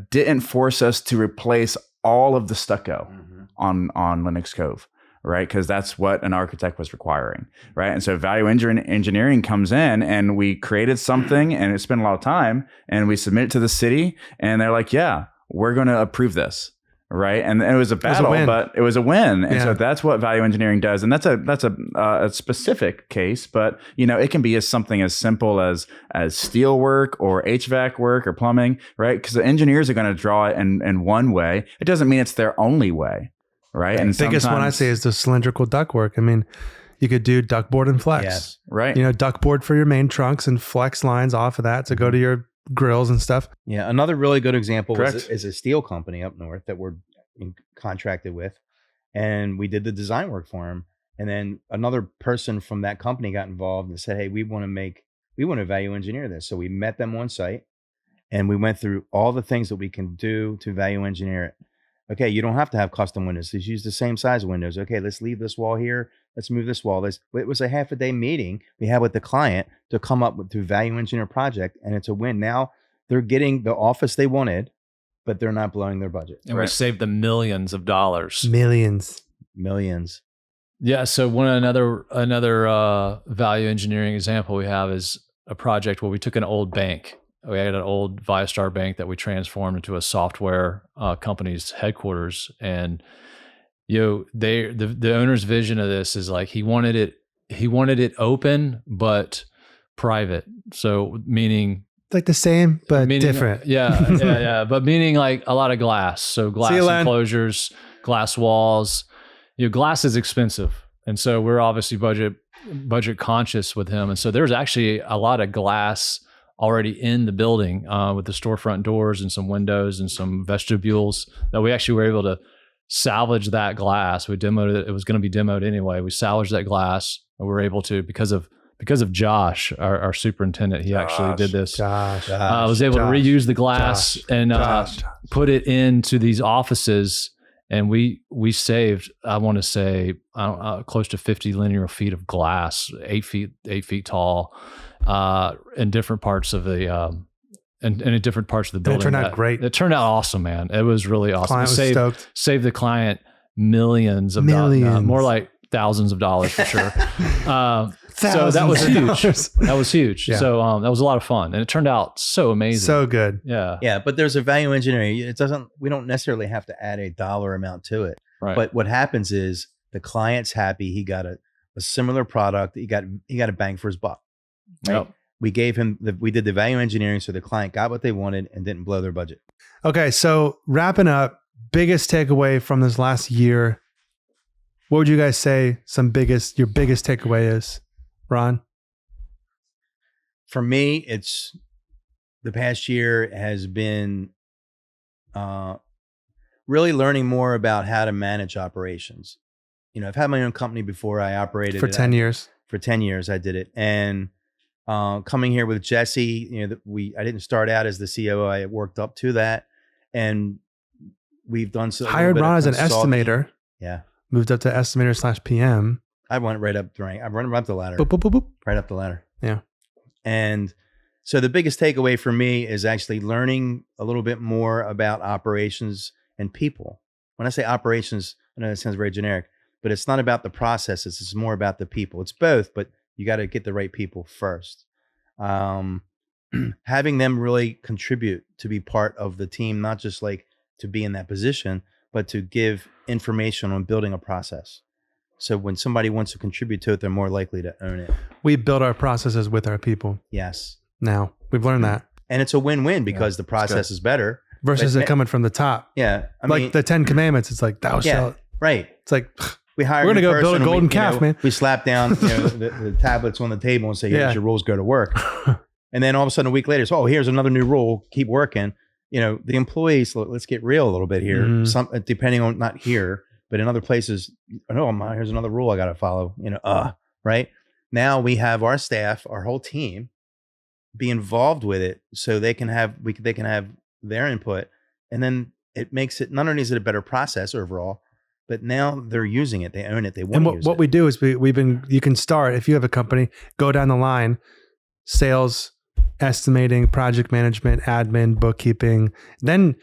didn't force us to replace all of the stucco on Lenox Cove, right? Because that's what an architect was requiring, right? And so value engineering comes in, and we created something, and it spent a lot of time, and we submit it to the city, and they're like, yeah, we're going to approve this. Right. And it was a battle, but it was a win. And so that's what value engineering does. And that's a specific case, but it can be something as simple as steel work or HVAC work or plumbing, right? Because the engineers are going to draw it in one way. It doesn't mean it's their only way. Right. And the biggest one I say is the cylindrical ductwork. I mean, you could do ductboard and flex. Yes. Right. Ductboard for your main trunks and flex lines off of that to go to your grills and stuff. Yeah. Another really good example is a steel company up north that we're contracted with, and we did the design work for him. And then another person from that company got involved and said, hey, we want to value engineer this. So we met them on site, and we went through all the things that we can do to value engineer it. Okay, you don't have to have custom windows. Just use the same size windows. Okay, let's leave this wall here. Let's move this wall. It was a half a day meeting we had with the client to come up with the value engineer project, and it's a win. Now they're getting the office they wanted, but they're not blowing their budget. And we saved them millions of dollars. Millions. Yeah. So another value engineering example we have is a project where we took an old bank. We had an old ViaStar bank that we transformed into a software company's headquarters. And the owner's vision of this is like he wanted it open but private. So meaning like the same but different. Yeah. But meaning like a lot of glass. So glass enclosures, glass walls. Glass is expensive, and so we're obviously budget conscious with him. And so there's actually a lot of glass already in the building with the storefront doors and some windows and some vestibules that we actually were able to salvage that glass. We demoed it. It was going to be demoed anyway. We salvaged that glass, and we were able to because of Josh, our superintendent. He actually did this. Josh. Was able to reuse the glass and put it into these offices. And we saved, I want to say, close to 50 linear feet of glass, 8 feet tall, in different parts of the in different parts of the building. It turned out great. It turned out awesome, man. It was really awesome. Client was stoked. Saved the client millions of dollars, more like thousands of dollars for sure. So that was huge. That was huge. Yeah. So that was a lot of fun, and it turned out so amazing. So good. Yeah. Yeah. But there's a value engineering. We don't necessarily have to add a dollar amount to it. Right. But what happens is the client's happy. He got a similar product. He got a bang for his buck. Right? Yep. We did the value engineering, so the client got what they wanted and didn't blow their budget. Okay. So wrapping up, biggest takeaway from this last year. What would you guys say your biggest takeaway is? Ron? For me, it's the past year has been really learning more about how to manage operations. You know, I've had my own company before. I operated For 10 years. For 10 years, I did it. And coming here with Jesse, you know, I didn't start out as the COO. I worked up to that, and we've done so. Hired Ron as an estimator. Yeah. Moved up to estimator / PM. I went right up the rank. I run up the ladder. Boop, boop, boop, boop. Right up the ladder. Yeah. And so the biggest takeaway for me is actually learning a little bit more about operations and people. When I say operations, I know that sounds very generic, but it's not about the processes. It's more about the people. It's both, but you got to get the right people first. Having them really contribute to be part of the team, not just like to be in that position, but to give information on building a process. So when somebody wants to contribute to it, they're more likely to own it. We build our processes with our people. Yes. Now we've learned that. And it's a win-win because the process is better. Versus But- it coming from the top. Yeah. I Like mean, the 10 Commandments, it's like, thou yeah, shalt. right. It's like, We hire We're a gonna new go build a person and golden calf, man. We slap down the tablets on the table and say, here's Yeah. your rules, go to work. And then all of a sudden a week later, it's, oh, here's another new rule, keep working. You know, the employees, let's get real a little bit here. Mhm. Some depending on, not here, but in other places, oh, here's another rule I got to follow. You know, right? Now we have our staff, our whole team, be involved with it, so they can have their input, and then it makes it, not only is it a better process overall, but now they're using it, they own it, they want and to what, use what it. we do is you can start, if you have a company, go down the line, sales, estimating, project management, admin, bookkeeping, then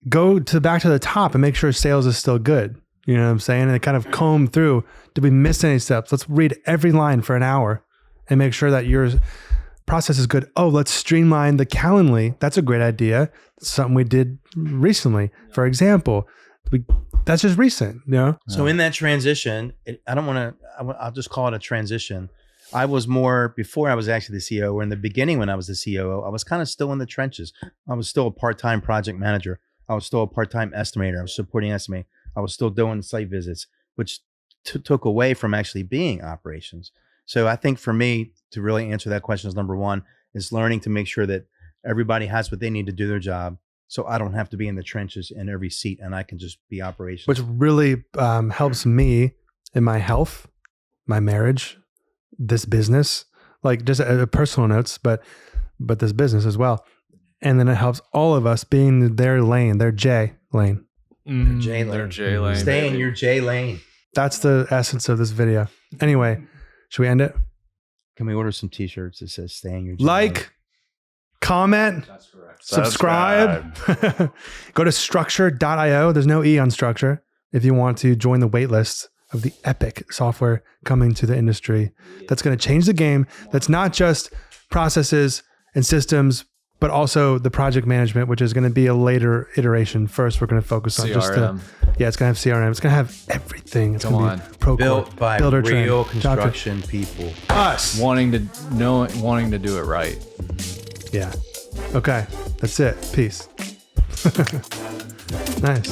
go back to the top and make sure sales is still good. You know what I'm saying? And kind of comb through, did we miss any steps? Let's read every line for an hour and make sure that your process is good. Oh, let's streamline the Calendly. That's a great idea. That's something we did recently. For example, that's just recent, you know? So in that transition, I'll just call it a transition. I was more, before I was actually the CEO, or in the beginning when I was the COO, I was kind of still in the trenches. I was still a part-time project manager. I was still a part-time estimator. I was supporting estimate. I was still doing site visits, which took away from actually being operations. So I think for me, to really answer that question, is number one, is learning to make sure that everybody has what they need to do their job. So I don't have to be in the trenches in every seat, and I can just be operations. Which really helps me in my health, my marriage, this business, like just personal notes, but this business as well. And then it helps all of us being their lane, their J lane. J-Lane. Their J.Lane. Stay in your J-Lane. That's the essence of this video. Anyway, should we end it? Can we order some t-shirts that says stay in your J-Lane? Like, comment, That's correct. subscribe. Go to structure.io. There's no E on structure if you want to join the wait list of the epic software coming to the industry. That's going to change the game. That's not just processes and systems, but also the project management, which is going to be a later iteration. First, we're going to focus on just CRM. it's going to have CRM. It's going to have everything. It's Come going to on. be Procore, Built by Builder Train, real Job Train. construction people. Us. wanting to do it right. Yeah. Okay. That's it. Peace. Nice.